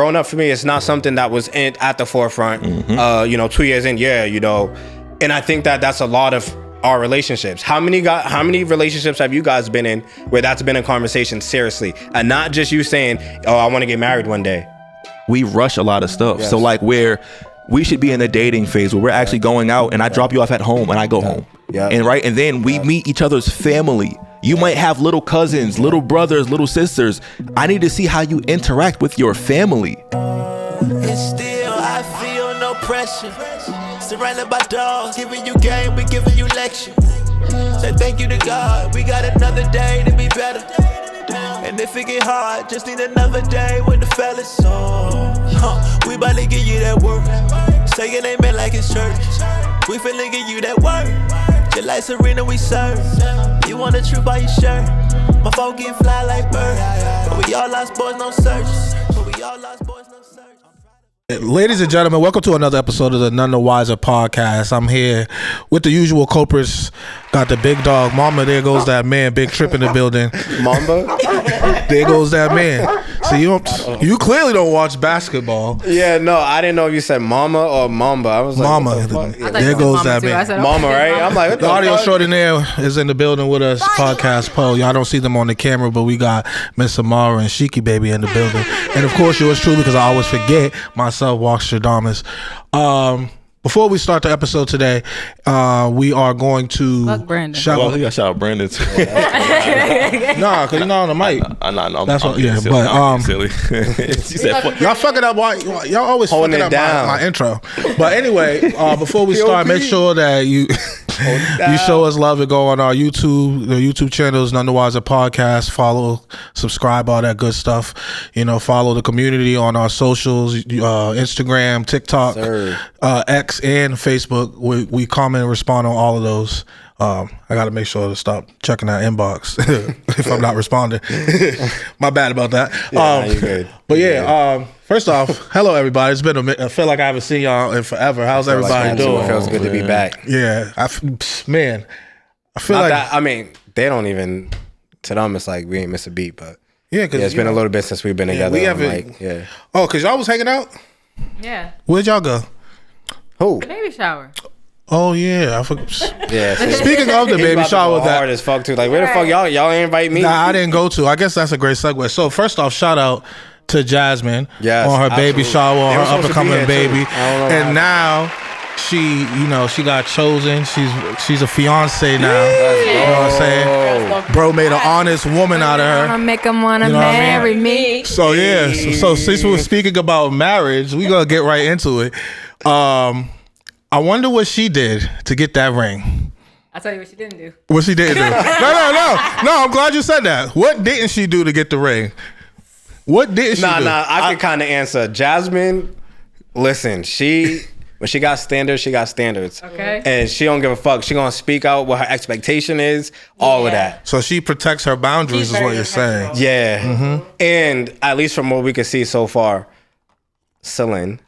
growing up for me, it's not something that was at the forefront. 2 years in, and I think that that's a lot of our relationships. How many relationships have you guys been in where that's been a conversation seriously, and not just you saying, "Oh, I want to get married one day." We rush a lot of stuff. Yes. So like we should be in the dating phase where we're actually going out, and I drop you off at home and I go home. Yeah. And then we meet each other's family. You might have little cousins, little brothers, little sisters. I need to see how you interact with your family. And still I feel no pressure. Surrounded by dogs, giving you game, we giving you lecture. Say thank you to God, we got another day to be better. And if it get hard, just need another day with the fellas. We bout to give you that work. Say your name like it's church. We finna give you that work. Just like Serena, we serve. You want the truth by your shirt. My phone get fly like birds. But we all lost boys, no search. Ladies and gentlemen, welcome to another episode of the None the Wiser podcast. I'm here with the usual culprits. Got the big dog, Mama. There goes that man. Big Trip in the building. Mamba? There goes that man. So you clearly don't watch basketball. Yeah, no, I didn't know if you said Mama or Mamba. I was like, Mama. There goes that man. Mama, right? I'm like, what the audio fuck? extraordinaire is in the building with us. Podcast Poe. Y'all don't see them on the camera, but we got Miss Samara and Shiki Baby in the building, and of course yours truly, because I always forget myself, Walkstradamus. Before we start the episode today, we are going to fuck Brandon. Well, you got shout out Brandon too. Nah, cause you're not on the mic. No, That's what. Yeah, silly. but Silly. She said, y'all fucking up. Y'all always Holding fucking it up down. my intro. But anyway, before we start, make sure that you show us love and go on our YouTube. The YouTube channels, None the Wiser Podcast. Follow, subscribe, all that good stuff. Follow the community on our socials, Instagram, TikTok, X, and Facebook. We comment and respond on all of those. I got to make sure to stop checking that inbox if I'm not responding. My bad about that. Yeah, you're good. But yeah, first off, hello everybody. It's been a minute. I feel like I haven't seen y'all in forever. How's everybody doing? It feels good to be back. Yeah, I feel Not like that, I mean, they don't even, to them it's like we ain't miss a beat, but because it's been a little bit since we've been together. We haven't. Like, Oh, because y'all was hanging out? Yeah. Where'd y'all go? Who? The baby shower. Oh yeah, Yeah. Speaking of the baby shower, hard as fuck too. Like, where the fuck y'all ain't invite me? Nah, I didn't go to. I guess that's a great segue. So first off, shout out to Jasmine on her baby shower, on her up and coming baby, and now she got chosen. She's a fiance now. You know what I'm saying? Bro made an honest woman out of her. I'm gonna make him wanna marry me. So yeah, so since we're speaking about marriage, we gonna get right into it. I wonder what she did to get that ring. I'll tell you what she didn't do. What she didn't do? No. I'm glad you said that. What didn't she do to get the ring? What did she do? I could kind of answer. Jasmine, listen, when she got standards, she got standards. Okay. And she don't give a fuck. She gonna speak out what her expectation is, all of that. So she protects her boundaries, is what you're saying. Yeah. Mm-hmm. And at least from what we can see so far, Celine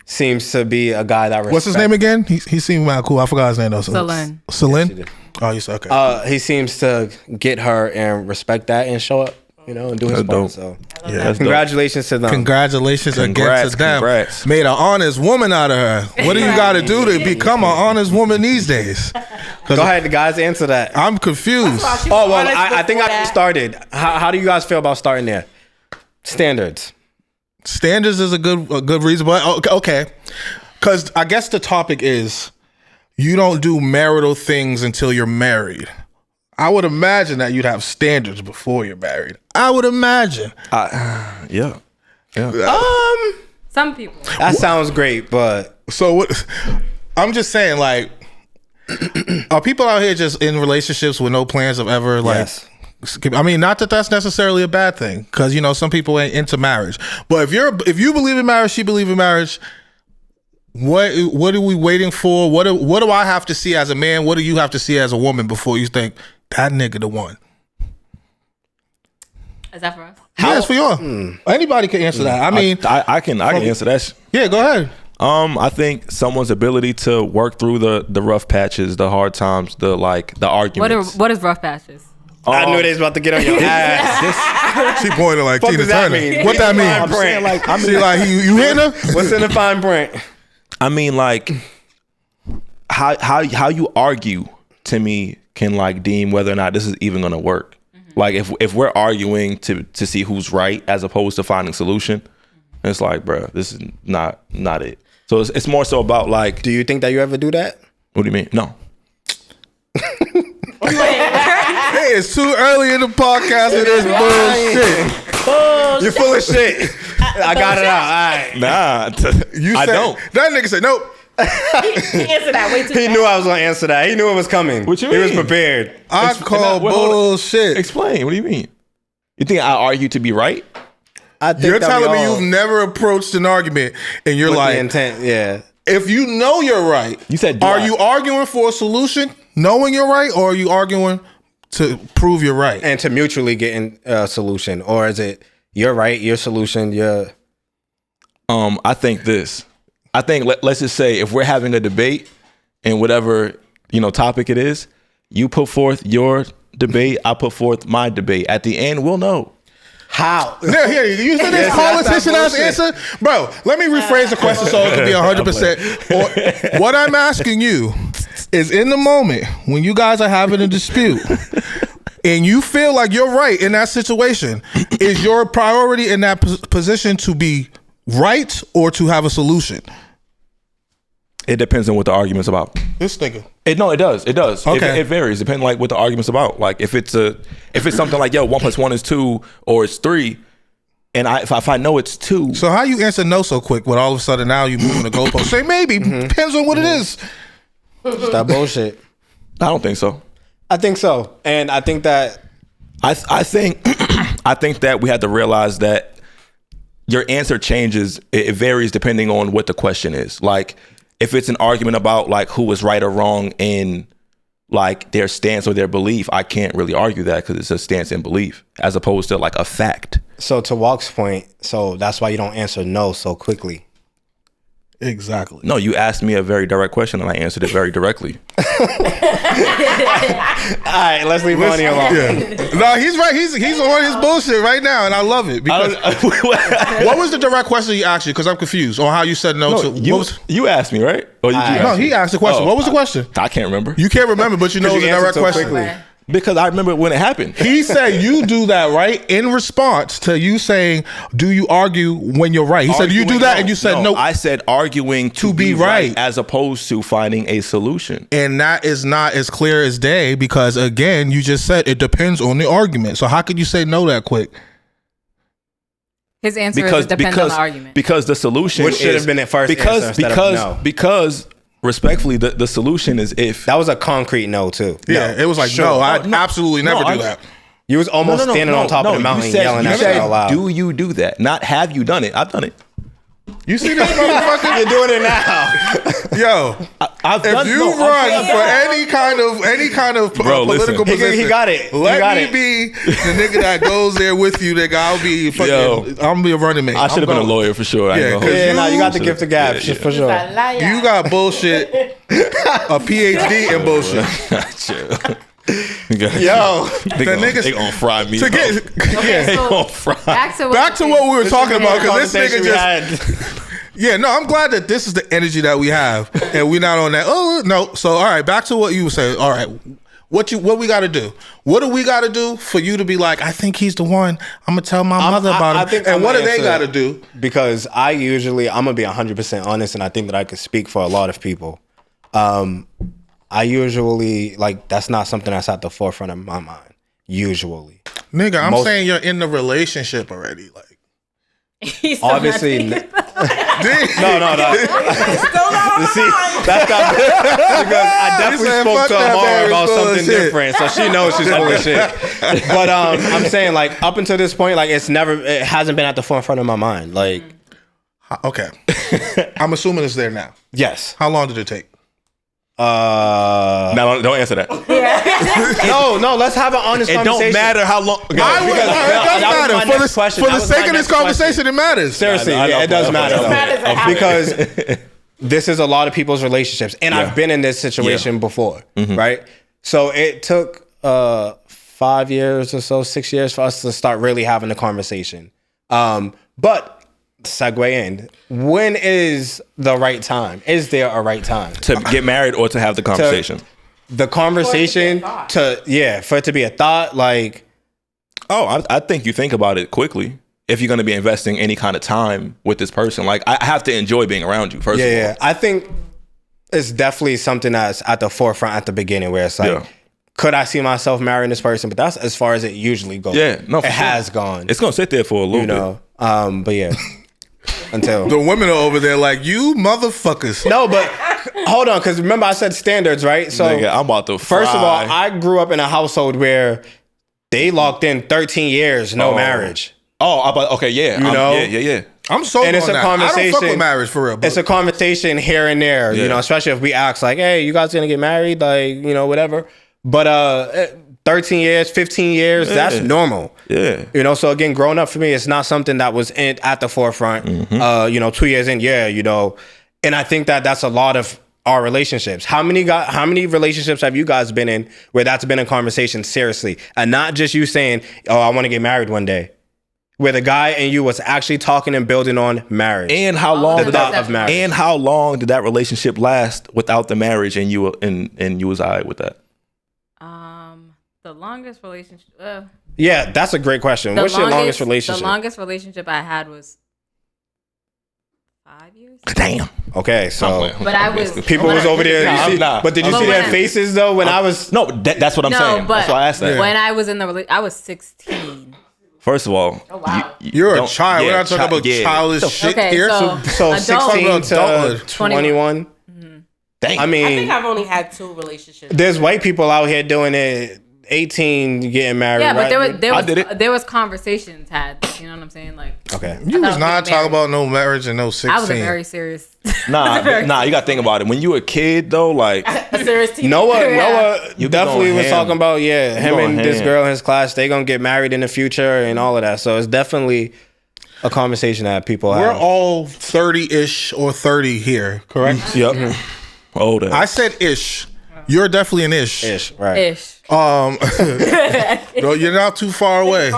seems to be a guy that respects. What's his name again? He seemed mad cool. I forgot his name though. Celine. Celine? Oh, you said okay. He seems to get her and respect that and show up, and do his part. So yeah, congratulations to them. Congratulations again to them. Congrats. Made an honest woman out of her. What do you got to do to become an honest woman these days? Go ahead, the guys, answer that. I'm confused. Oh, well, I think I started. How do you guys feel about starting there? Standards is a good reason, but okay. Because I guess the topic is you don't do marital things until you're married. I would imagine that you'd have standards before you're married. I would imagine. Yeah. Some people. That sounds great, but so what? I'm just saying, like, are people out here just in relationships with no plans of ever like? Yes. I mean, not that that's necessarily a bad thing, because some people ain't into marriage. But if you believe in marriage, she believes in marriage. What are we waiting for? What do I have to see as a man? What do you have to see as a woman before you think that nigga the one? Is that for us? Yeah, it's for you. Anybody can answer that. I mean, I can answer that. Yeah, go ahead. I think someone's ability to work through the rough patches, the hard times, the arguments. What is rough patches? I knew they was about to get on your ass. She pointed like Fuck Tina does that Turner. mean? What that mean? I'm saying, like, She like you hitting her? What's in the fine print? I mean, like, how you argue to me can like deem whether or not this is even gonna work. Like if we're arguing to see who's right as opposed to finding solution, it's like, bro, this is not it. So it's more so about like, Do you think that you ever do that? what do you mean? No. Hey, it's too early in the podcast for this bullshit. You're full of shit. I got it out. All right. Nah, You I said, don't. That nigga said nope. He answered that way too He fast. knew I was gonna answer that. He knew it was coming. What you He was mean? prepared. I call wait, hold on. bullshit. Explain. What do you mean? You think I argue to be right? I think You're that we telling me all- you've never approached an argument and you're with like, the intent. Yeah. if you know you're right, You said, do are I? you arguing for a solution knowing you're right, or are you arguing to prove you're right? And to mutually get in a solution, or is it you're right, your solution, your I think this. I think let's just say if we're having a debate and whatever topic it is, you put forth your debate, I put forth my debate. At the end, we'll know. how? Yeah, you said this Yes, politician that's ass that answer, bro. Let me rephrase the question so it can be 100%. Or what I'm asking you is, in the moment when you guys are having a dispute and you feel like you're right in that situation, is your priority in that position to be right or to have a solution? It depends on what the argument's about. This nigga. It does. Okay. It varies depending like what the argument's about. Like if it's something like 1 + 1 is 2 or it's 3, and if I know it's 2. So how you answer no so quick when all of a sudden now you moving the goalpost? Say maybe. Depends on what it is. It's that bullshit. I don't think so. I think so, and I think that I think I think that we have to realize that your answer changes. It varies depending on what the question is. Like if it's an argument about like who was right or wrong in like their stance or their belief, I can't really argue that because it's a stance and belief as opposed to like a fact. so to Walk's point, so that's why you don't answer no so quickly. Exactly. No, you asked me a very direct question and I answered it very directly. All right, let's leave Money alone. Yeah. No, he's right. He's on his bullshit right now, and I love it. Because what was the direct question he asked you? Because I'm confused on how you said no to. You asked me, right? Or you No, he asked the question. Oh, what was the question? I can't remember. You can't remember, but you know it was a you direct answered so question. quickly. Because I remember when it happened. He said you do that, right? In response to you saying, do you argue when you're right? He said you do that, and you said no. I said arguing to be right as opposed to finding a solution. And that is not as clear as day because, again, you just said it depends on the argument. So how could you say no that quick? His answer is it depends on the argument. Because the solution Which should have been at first answer instead of no. Because respectfully, the solution is if That was a concrete no too. Yeah, it was like, Sure. no, I'd absolutely never do I- that. You was almost standing on top of the mountain yelling you that said, shit out loud. do you do that? Not have you done it? I've done it. You see this motherfucker? You're doing it now. Yo, I've if done, you no, run I'm- for any kind of Bro, political listen. position, He got it. He Let got me it. be the nigga that goes there with you, nigga. I'll be fucking. Yo. I'm gonna be a running mate. I should have been a lawyer for sure. I ain't Yeah, gonna 'cause hold Yeah, you. nah, you got the Should've- gift of gab yeah, for sure. You got bullshit, a PhD in bullshit. Chill. Yo, They niggas- gonna fry me. To get, Okay, They so gonna fry. back to what we were talking about, because this nigga just. just. Yeah, no, I'm glad that this is the energy that we have, and we're not on that. Oh no, so all right, back to what you were saying. All right, what we got to do? What do we got to do for you to be like, I think he's the one. I'm gonna tell my mother about him. And what do they got to do? Because I'm gonna be 100% honest, and I think that I could speak for a lot of people. I usually like that's not something that's at the forefront of my mind. Usually, Nigga, I'm saying you're in the relationship already. Like, He's still obviously. not No. See, that's not because I definitely said, spoke "Fuck to that Amara Barry's about full of something shit." different, so she knows she's full of shit. But I'm saying like up until this point, like it hasn't been at the forefront of my mind. Like, okay, I'm assuming it's there now. yes, How long did it take? No, don't answer that. no, let's have an honest It conversation. don't matter how long. It does that was my matter. next question. For That the was my sake of this next conversation, it matters. Seriously, I know, it does okay, matter okay. though. It matters a habit. Because this is a lot of people's relationships, and I've been in this situation before, right? So it took 5 years or so, 6 years for us to start really having the conversation. But segue in, when is the right time? Is there a right time to get married or to have the conversation? The conversation for it to be a thought, like. Oh, I think you think about it quickly. If you're going to be investing any kind of time with this person, like I have to enjoy being around you. First of all, yeah, I think it's definitely something that's at the forefront at the beginning, where it's like, could I see myself marrying this person? But that's as far as it usually goes. Yeah, no, it has gone. It's gonna sit there for a little bit. But yeah, until the women are over there like, you motherfuckers. No, but hold on, because remember I said standards, right? So nigga, I'm about to fry. First of all, I grew up in a household where they locked in 13 years, no marriage. Oh, okay, yeah. Yeah. I'm so and it's a conversation. I don't fuck with marriage for real. But. It's a conversation here and there, you know, especially if we ask like, hey, you guys gonna get married? Like, you know, whatever. But 13 years, 15 years, that's normal. Yeah. You know, so again, growing up for me, it's not something that was at the forefront. You know, 2 years in, you know. And I think that that's a lot of our relationships. How many relationships have you guys been in where that's been a conversation seriously? And not just you saying, oh, I want to get married one day. Where the guy and you was actually talking and building on marriage. And how long the thought of marriage. And how long did that relationship last without the marriage and you was all right with that? The longest relationship yeah, that's a great question. What's your longest relationship? The longest relationship I had was 5 years. Damn. Okay, so but I was people was over there. But did you see their faces though when I was? No, that's what I'm saying. But that's why I asked that. When I was in the I was 16. First of all, you're a child. We're not talking about childish shit here. So 16 to 21. Dang. I mean, I think I've only had 2 relationships. There's white people out here doing it. 18 getting married. Yeah, but right? there was conversations had. You know what I'm saying? Like, okay, you was not talking about no marriage and no 16. I was a very serious. Nah. You got to think about it. When you a kid though, like a serious teenager. Noah definitely was talking about him and this girl in his class. They gonna get married in the future and all of that. So it's definitely a conversation that people have. We're all 30-ish or 30 here, correct? Yep. Older. I said ish. You're definitely an ish. Ish, right? Ish. No, you're not too far away.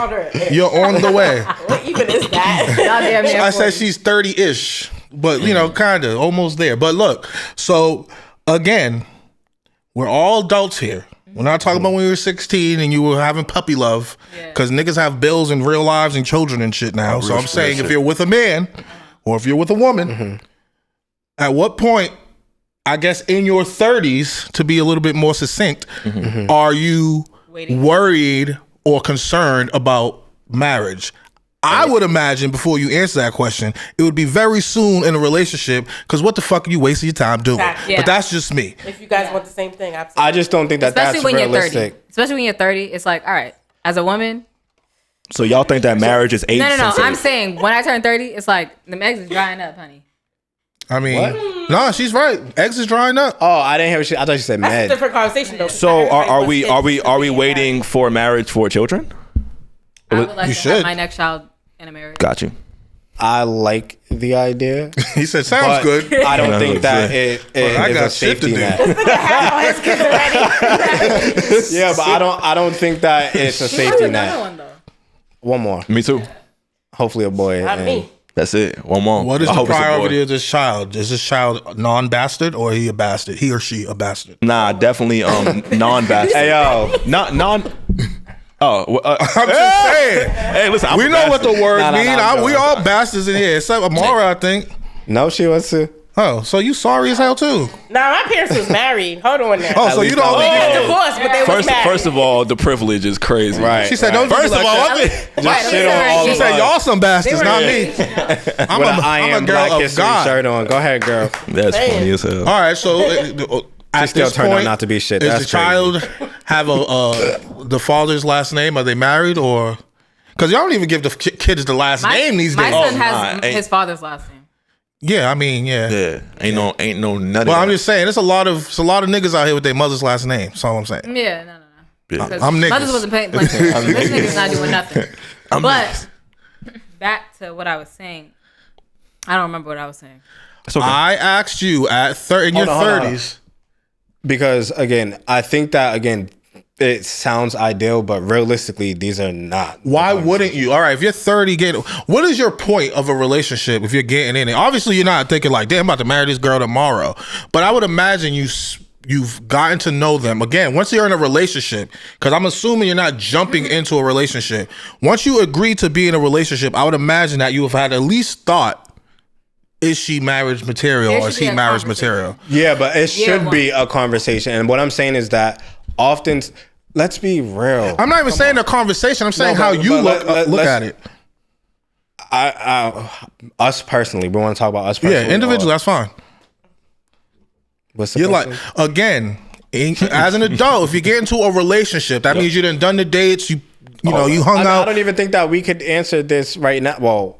You're on the way. What even is that? I said she's 30-ish, but you know, kind of almost there. But look, so again, we're all adults here. We're not talking about when you were 16 and you were having puppy love, because niggas have bills and real lives and children and shit now. So I'm saying, if you're with a man or if you're with a woman, at what point, I guess in your 30s, to be a little bit more succinct, are you worried or concerned about marriage? I would imagine, before you answer that question, it would be very soon in a relationship, because what the fuck are you wasting your time doing? Exactly. But that's just me. If you guys want the same thing, absolutely. I just don't think that's when realistic. You're 30. Especially when you're 30, it's like, all right, as a woman. So y'all think that marriage is age No. I'm saying when I turn 30, it's like the eggs is drying up, honey. I mean, no, she's right. Eggs is drying up. Oh, I didn't hear what I thought she said That's med. a different conversation though. So are we waiting for marriage for children? I would like You to should. have my next child in a marriage. Got you. I like the idea. He said, sounds but good. I don't think that it I is got a shit to safety do. net. His kids already. Yeah, but I don't think that it's a safety Another net. one though. One more. Me too. Hopefully a boy. Not and- me. That's it. One more. What is I the hope it's a boy. priority of this child? Is this child non-bastard or he a bastard? He or she a bastard? Nah, definitely non-bastard. Hey yo, non. Oh, I'm just saying. hey, listen. We know what the words Nah, mean. nah, We all bastards in here, except Amara, I think. no, she wants to. Oh, so you sorry as hell too? Nah, my parents was married. Hold on now. Oh, so you don't think They got divorced, but they was married. First of all, the privilege is crazy. Right. She said, right. "Don't First just of like all, that." Just shit on all She of said, us. "Y'all some bastards, not me." I'm With an I a am girl Black of History God. shirt on. Go ahead, girl. That's funny as hell. All right, so at still this turned out point, not to be shit. Does That's the child have the father's last name? Are they married or? Because y'all don't even give the kids the last name these My days. son nah, has ain't- his father's last name. Yeah, I mean, yeah. Yeah, ain't no none of Well, that. I'm just saying, there's a lot of niggas out here with their mother's last name. That's all I'm saying. Yeah, no. Yeah. Because I'm niggas. Mothers wasn't paying. This nigga's not doing nothing. But back to what I was saying. I don't remember what I was saying. It's okay. I asked you in your Hold on. 30s. Because again, I think that it sounds ideal, but realistically, these are not. Why wouldn't you? All right, if you're 30, what is your point of a relationship if you're getting in it? Obviously, you're not thinking like, damn, I'm about to marry this girl tomorrow. But I would imagine you've gotten to know them. Again, once you're in a relationship, because I'm assuming you're not jumping into a relationship. Once you agree to be in a relationship, I would imagine that you have had at least thought, is she marriage material or is he marriage material? Yeah, but it should be a conversation. And what I'm saying is that often... Let's be real. I'm not even saying a conversation. I'm saying how you look at it. Us personally, we want to talk about us personally. Yeah, individually, that's fine. What's the You're question? like, again, as an adult, if you get into a relationship, that means you done the dates, you hung out. I don't even think that we could answer this right now. Well,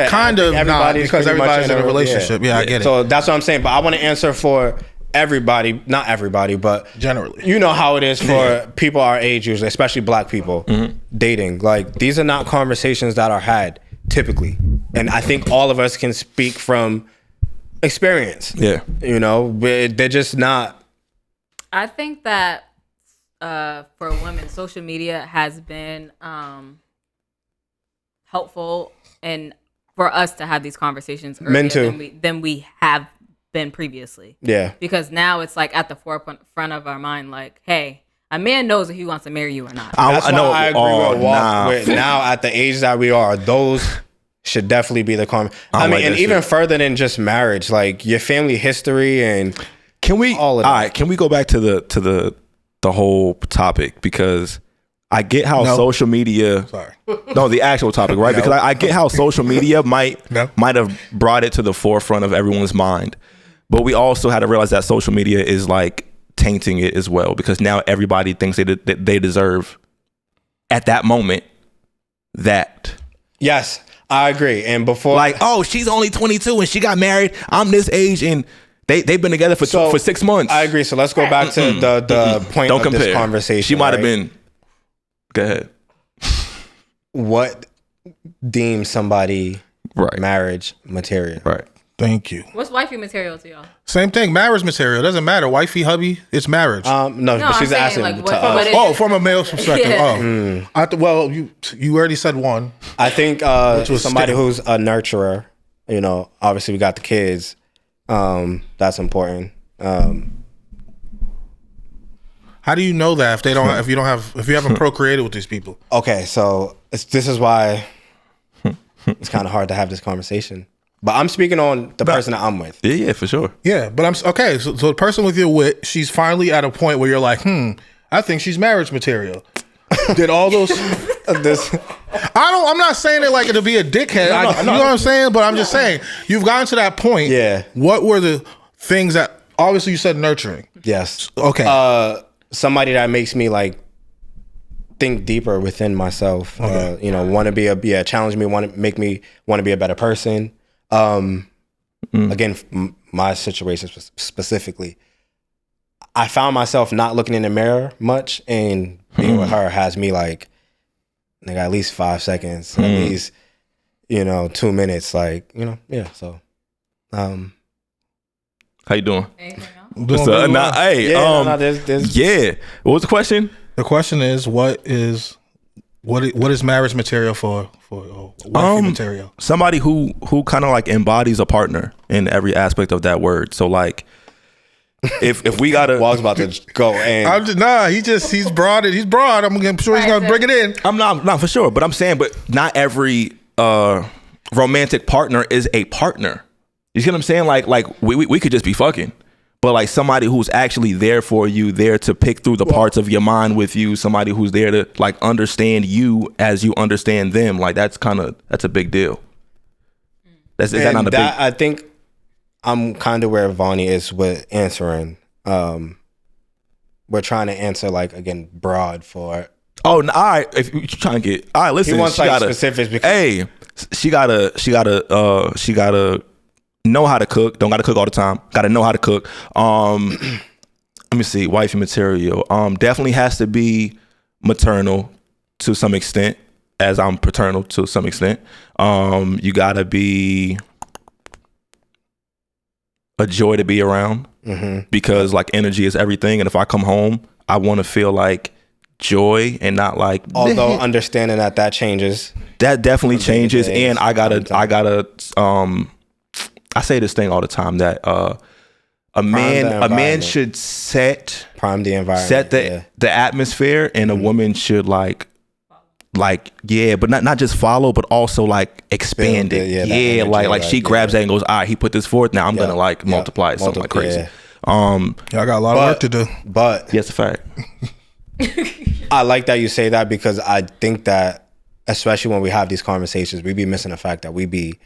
kind of not, because everybody's in a relationship. Yeah, I get it. So that's what I'm saying. But I want to answer for everybody, not everybody, but generally, you know how it is for people our age, usually, especially black people, dating. Like, these are not conversations that are had typically, and I think all of us can speak from experience. Yeah, they're just not. I think that for women, social media has been helpful, and for us to have these conversations earlier than we have been previously. Yeah. Because now it's like at the forefront of our mind, like, hey, a man knows if he wants to marry you or not. That's why I agree with now at the age that we are, those should definitely be the conversation. I mean, and even further than just marriage, like your family history and all of that. All right, can we go back to the whole topic? Because I get how social media. No, the actual topic, right? Because I get how social media might have brought it to the forefront of everyone's mind. But we also had to realize that social media is like tainting it as well, because now everybody thinks that they deserve at that moment that. Yes, I agree. And before, like, oh, she's only 22 and she got married. I'm this age and they've been together for 6 months. I agree. So let's go back to the point of this conversation. She might have been. Go ahead. What deems somebody marriage material? Right. Thank you. What's wifey material to y'all? Same thing. Marriage material. Doesn't matter. Wifey, hubby, it's marriage. No, but she's asking like, to us. Oh, from a male's perspective. Well, you already said one. I think somebody who's a nurturer. Obviously we got the kids. That's important. How do you know that if you haven't procreated with these people? Okay, so this is why it's kind of hard to have this conversation. But I'm speaking on the person that I'm with. Yeah, for sure. Yeah, but I'm okay. So the person with you're with, she's finally at a point where you're like, I think she's marriage material. Did all those? I'm not saying it like to be a dickhead. You know what I'm saying? But I'm just saying you've gotten to that point. Yeah. What were the things that obviously you said nurturing? Yes. Okay. Somebody that makes me like think deeper within myself. Okay. Want to be challenge me, make me want to be a better person. Again, my situation specifically, I found myself not looking in the mirror much, and being with her has me like, nigga, at least 5 seconds, at least 2 minutes, like yeah. So, how you doing? Anything else? Yeah. What was the question? The question is, what is marriage material for wifey material? Somebody who kind of like embodies a partner in every aspect of that word. So like, if we gotta, I was about to go and he's broad. He's broad. I'm sure he's gonna bring it in. I'm not for sure, but I'm saying, but not every romantic partner is a partner. You see what I'm saying? Like we could just be fucking. But like somebody who's actually there for you, there to pick through the parts of your mind with you, somebody who's there to like understand you as you understand them, like that's a big deal. Is that not a big? I think I'm kind of where Vonnie is with answering. We're trying to answer like, again, broad for. Oh, all right. If you're trying to get, all right, listen. He wants like specifics. Hey, she gotta know how to cook. Don't gotta cook all the time. Gotta know how to cook. Let me see. Wifey material. Definitely has to be maternal to some extent, as I'm paternal to some extent. You gotta be a joy to be around, because like energy is everything. And if I come home, I want to feel like joy and not like. Although understanding that changes. That definitely changes, and I gotta. I say this thing all the time that a man should prime the environment, set the atmosphere, and a woman should like but not just follow, but also like expand it. Like she grabs that and goes, all right, he put this forth. Now I'm gonna like multiply it, something like crazy. Yeah. I got a lot of work to do. But yes, a fact. I like that you say that, because I think that, especially when we have these conversations, we be missing the fact that we be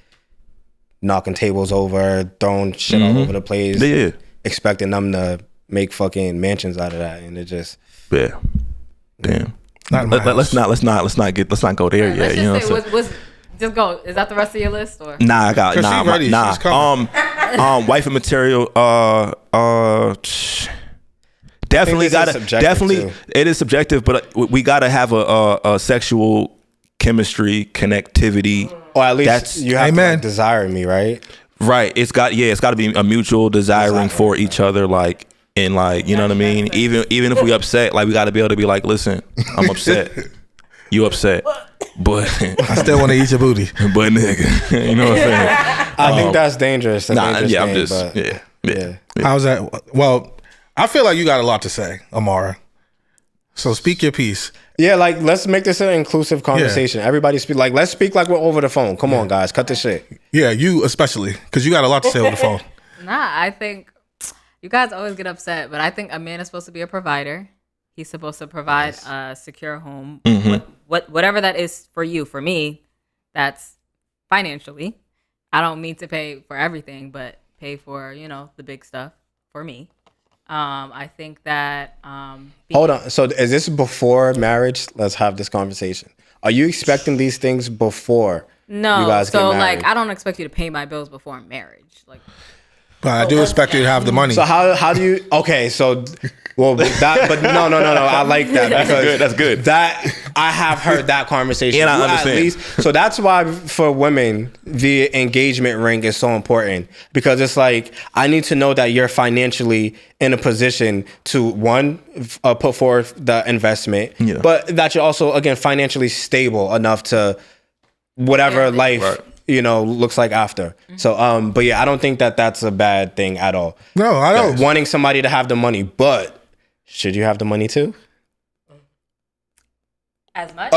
knocking tables over, throwing shit all over the place, expecting them to make fucking mansions out of that, and it just damn. Let's not go there yet. You know what I'm saying? Just go. Is that the rest of your list, or? Nah, I got ready. Wife and material. Definitely it is subjective, but we gotta have a sexual chemistry connectivity. Or at least you have to like desire me, right? Right. It's got to be a mutual desiring for each other, like, and like, you know what I mean? Even if we upset, like, we got to be able to be like, listen, I'm upset. You upset. But I still want to eat your booty. But nigga, you know what I'm saying? I think that's dangerous. Yeah. How's that? Well, I feel like you got a lot to say, Amara. So speak your piece. Yeah, like, let's make this an inclusive conversation. Yeah. Everybody speak like, let's speak like we're over the phone. Come on, guys, cut this shit. Yeah, you especially, because you got a lot to say over the phone. Nah, I think you guys always get upset, but I think a man is supposed to be a provider. He's supposed to provide a secure home, whatever that is for you. For me, that's financially. I don't mean to pay for everything, but pay for, the big stuff for me. I think that hold on. So is this before marriage? Let's have this conversation. Are you expecting these things before you guys get married? Like, I don't expect you to pay my bills before marriage. Like, but I do expect you to have the money. So how do you? Okay, so no. I like that. That's good. That I have heard that conversation. And I understand. At least, so that's why for women the engagement ring is so important, because it's like, I need to know that you're financially in a position to put forth the investment, but that you're also, again, financially stable enough to whatever life. Right. Looks like after. So, but yeah, I don't think that that's a bad thing at all. No, I don't. Wanting somebody to have the money, but should you have the money too? As much?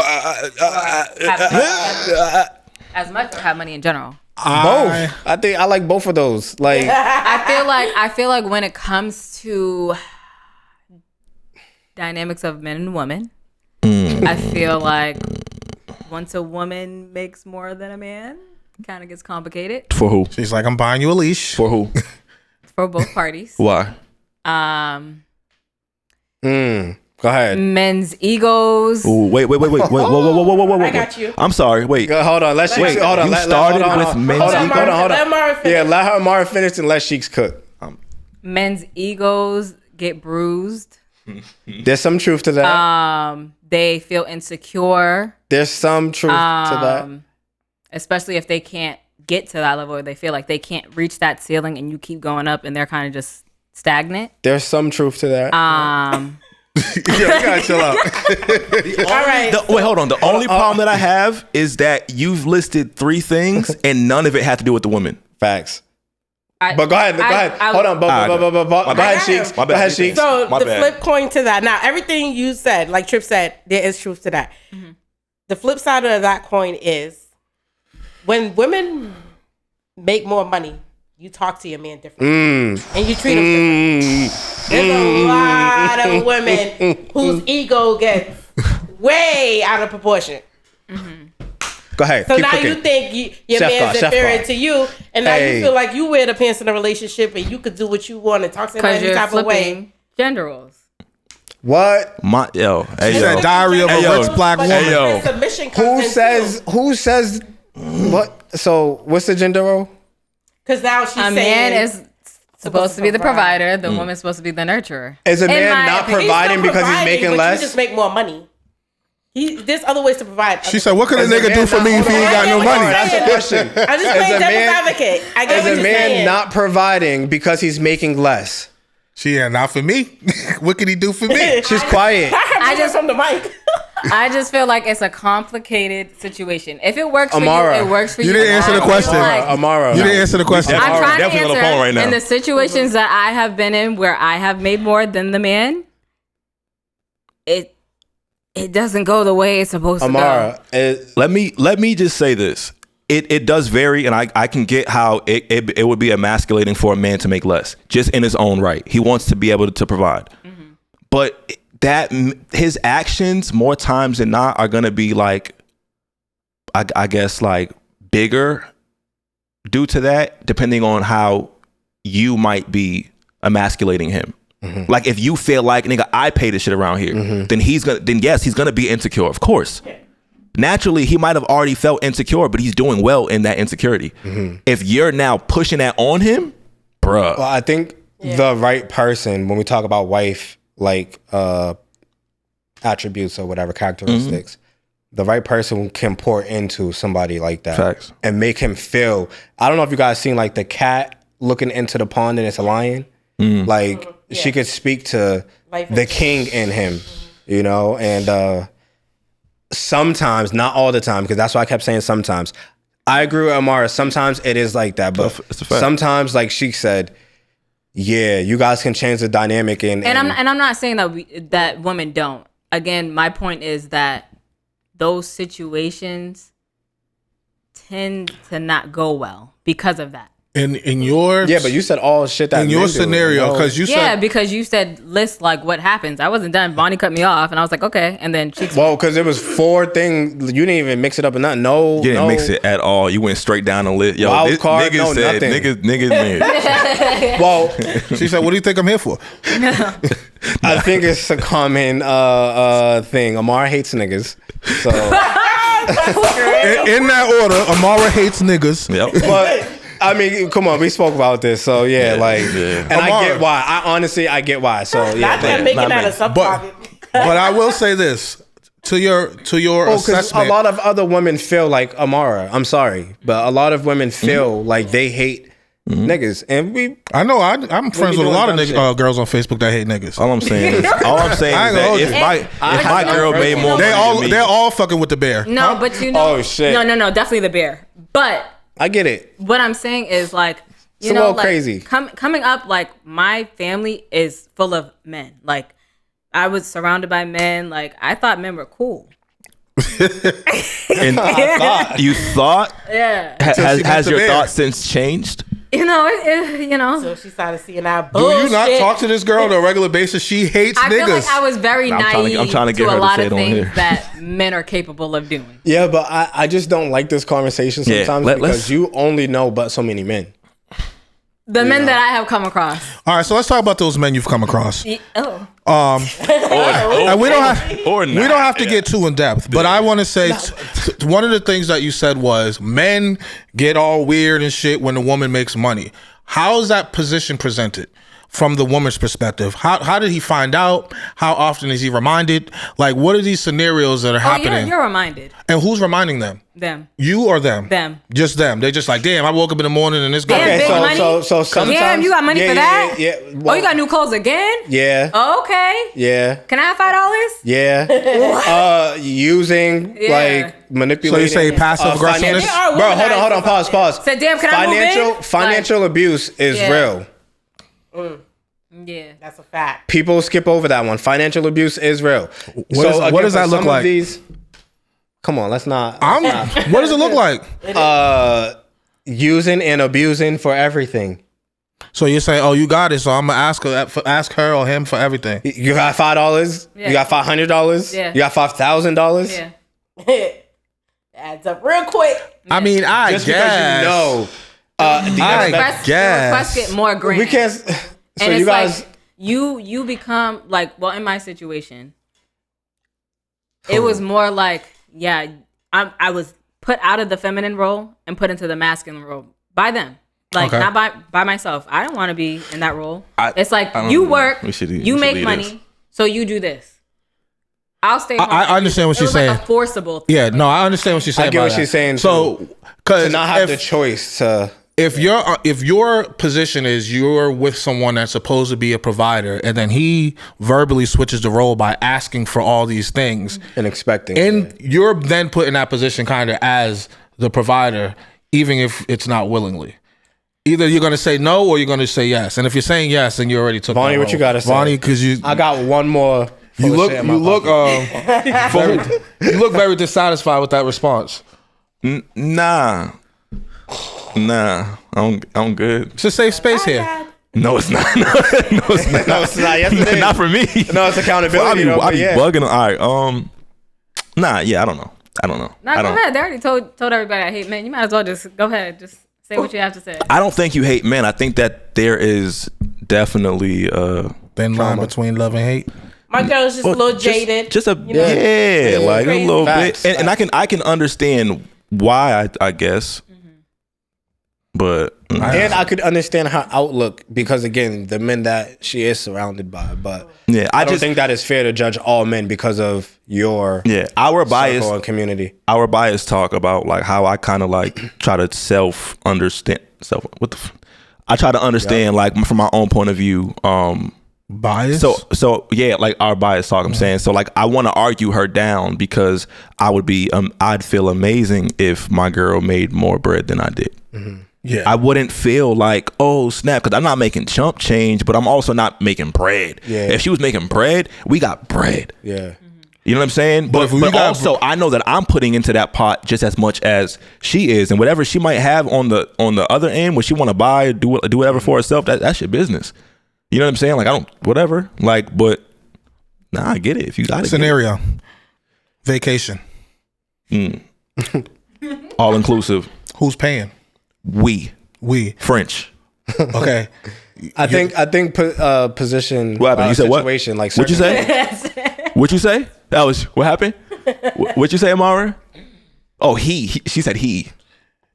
As much, or have money in general? Both. I think I like both of those. Like, I feel like when it comes to dynamics of men and women, I feel like once a woman makes more than a man, kind of gets complicated. For who? She's like, I'm buying you a leash. For who? For both parties. Why? Go ahead. Men's egos. Ooh, wait. Whoa. I got you. I'm sorry. Wait. Hold on. Let's wait. Hold on. You started with men's egos. Hold on. Let Mara finish. Yeah, let her Mara finish and let Sheeks cook. Men's egos get bruised. There's some truth to that. They feel insecure. There's some truth to that. Especially if they can't get to that level, or they feel like they can't reach that ceiling, and you keep going up and they're kind of just stagnant. There's some truth to that. You gotta chill out. All right. Wait, hold on. The only problem that I have is that you've listed 3 things and none of it had to do with the woman. Facts. But go ahead. Hold on. Go ahead, Sheeks. Go ahead, Sheeks. So flip coin to that. Now, everything you said, like Trip said, there is truth to that. Mm-hmm. The flip side of that coin is when women make more money, you talk to your man differently. And you treat him differently. There's a lot of women whose ego gets way out of proportion. Mm-hmm. Go ahead. So now you think your man's inferior to you, and now you feel like you wear the pants in a relationship and you could do what you want and talk to him any type of way. Gender roles. What? That Diary of a Rich Black Woman. Who says what? So what's the gender role? Because now she's saying man is supposed to be the provider. The woman's supposed to be the nurturer. Is a man not providing because he's making less? You just make more money. There's other ways to provide. She said, what could a nigga do for me if he ain't got no money? That's the question. I'm just playing devil's advocate. Is a man not providing because he's making less? Not for me. What can he do for me? She's quiet. I just from the mic. I just feel like it's a complicated situation. If it works Amara, for you, it works for you. You didn't answer the question. Amara. You didn't answer the question. I'm trying to Definitely on the answer. phone right now. In the situations that I have been in where I have made more than the man, it doesn't go the way it's supposed to go. Let me just say this. It does vary, and I can get how it would be emasculating for a man to make less, just in his own right. He wants to be able to provide. Mm-hmm. But that his actions more times than not are going to be like, I guess, like bigger due to that, depending on how you might be emasculating him. Mm-hmm. Like if you feel like, nigga, I pay this shit around here, mm-hmm. then he's gonna be insecure, of course. Yeah. Naturally, he might have already felt insecure, but he's doing well in that insecurity. Mm-hmm. If you're now pushing that on him, bruh. Well, I think the right person, when we talk about wife, like attributes or whatever, characteristics, the right person can pour into somebody like that. Facts. And make him feel. I don't know if you guys seen like the cat looking into the pond and it's a lion. Like she could speak to the king in him, you know, and sometimes, not all the time, because that's why I kept saying sometimes. I agree with Amara. Sometimes it is like that, but sometimes, like she said, yeah, you guys can change the dynamic. And I'm not saying that women don't. Again, my point is that those situations tend to not go well because of that. In your but you said all shit that in your scenario because you said because you said list like what happens. I wasn't done. Bonnie cut me off and I was like okay, and then she because it was 4 things. You didn't even mix it up or nothing. You didn't mix it at all. You went straight down the list. Yo, wild this card, nigga said niggas man. Well, she said, "What do you think I'm here for?" I think it's a common thing. Amara hates niggas, so in that order, Amara hates niggas. Yep. But I mean, come on, we spoke about this, so and I get why. I get why. So not making that a subtopic. But I will say this to your assessment. A lot of other women feel like Amara. I'm sorry, but a lot of women feel like they hate niggas, and I know I'm friends with a lot of girls on Facebook that hate niggas. All I'm saying is that if my girl made more, they're all fucking with the bear. No, but you know, oh shit, no, definitely the bear, but. I get it. What I'm saying is like, you know, like crazy. Coming up, like my family is full of men. Like I was surrounded by men. Like I thought men were cool. And you thought? Yeah. Has your thought since changed? You know, So she started seeing that bullshit. Do you not talk to this girl on a regular basis? She hates niggas. I feel like I was very naive I'm trying to get to her a lot to say of it on things here. that men are capable of doing. Yeah, but I just don't like this conversation sometimes because you only know but so many men. The men that I have come across. All right, so let's talk about those men you've come across. And we don't have to get too in depth, but I want to say one of the things that you said was men get all weird and shit when a woman makes money. How is that position presented from the woman's perspective? How did he find out? How often is he reminded? Like, what are these scenarios that are happening? You're reminded. And who's reminding them? Them. You or them? Them. Just them. They're just like, damn, I woke up in the morning and this guy. Damn, big money? So sometimes, damn, you got money for that? Yeah. Well, you got new clothes again? Yeah. Oh, okay. Yeah. Can I have $5? Yeah. Using like manipulating. So you say passive aggressiveness? Bro, hold on, pause. Say, damn, can I move in? Financial abuse is real. Yeah, that's a fact. People skip over that one. Financial abuse is real. What does that look like? Come on, let's not. What does it look like? Using and abusing for everything. So you're saying, oh, you got it. So I'm gonna ask her or him for everything. You got $5. Yeah. You got $500. Yeah. You got $5,000. Yeah. Adds up real quick. Yeah. I mean, I just guess. Because you know. The request get more grand. We can't. So and you it's guys, like you become like, well, in my situation, it was more like, I was put out of the feminine role and put into the masculine role by them. Like not by myself. I don't want to be in that role. It's like you work, you make money, so you do this. I'll stay home. I understand what she's saying. Like a forcible thing. Yeah, no, I understand what she's saying. I get what she's saying. So, to not have the choice to. if your position is you're with someone that's supposed to be a provider, and then he verbally switches the role by asking for all these things and expecting, and you're then put in that position kind of as the provider, even if it's not willingly. Either you're going to say no or you're going to say yes. And if you're saying yes, then you already took Vonnie, that what you got to say? Vonnie, because I got one more. You look very dissatisfied with that response. Nah, I'm good. It's a safe space here. No, it's not. No, it's not. No, it's not. Yes, it is. Not for me. No, it's accountability. I be bugging. All right. Nah. Yeah. I don't know. Nah, go ahead. They already told everybody I hate men. You might as well just go ahead. Just say what you have to say. I don't think you hate men. I think that there is definitely thin line between love and hate. My girl's just a little jaded. Just a like a little bit, and I can understand why. I guess. But and I could understand her outlook because again, the men that she is surrounded by. But yeah, I don't think that it's fair to judge all men because of your our bias and community. Our bias talk about like how I kind of like try to understand. I try to understand like from my own point of view. Bias. So yeah, like our bias talk. I'm saying so like I want to argue her down because I'd feel amazing if my girl made more bread than I did. Mm-hmm. Yeah, I wouldn't feel like, oh snap, because I'm not making chump change, but I'm also not making bread. Yeah. If she was making bread, we got bread. Yeah. You know what I'm saying? But also I know that I'm putting into that pot just as much as she is, and whatever she might have on the other end, when she want to buy, do whatever for herself, that's your business. You know what I'm saying? Like I don't whatever. Like, but nah, I get it. If you got it. Scenario. Vacation. All inclusive. Who's paying? We French. Okay. I think position. What happened? You said what? Like what you say? What you say? That was what happened? What you say, Amara? Oh, he. She said he.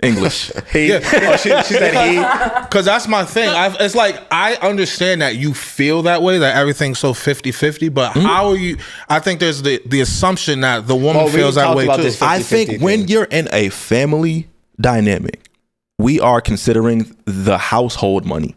English. He. Yeah. Oh, she said he. Because that's my thing. It's like I understand that you feel that way, that everything's so 50-50, but how are you? I think there's the assumption that the woman feels that way too. I think when you're in a family dynamic, we are considering the household money.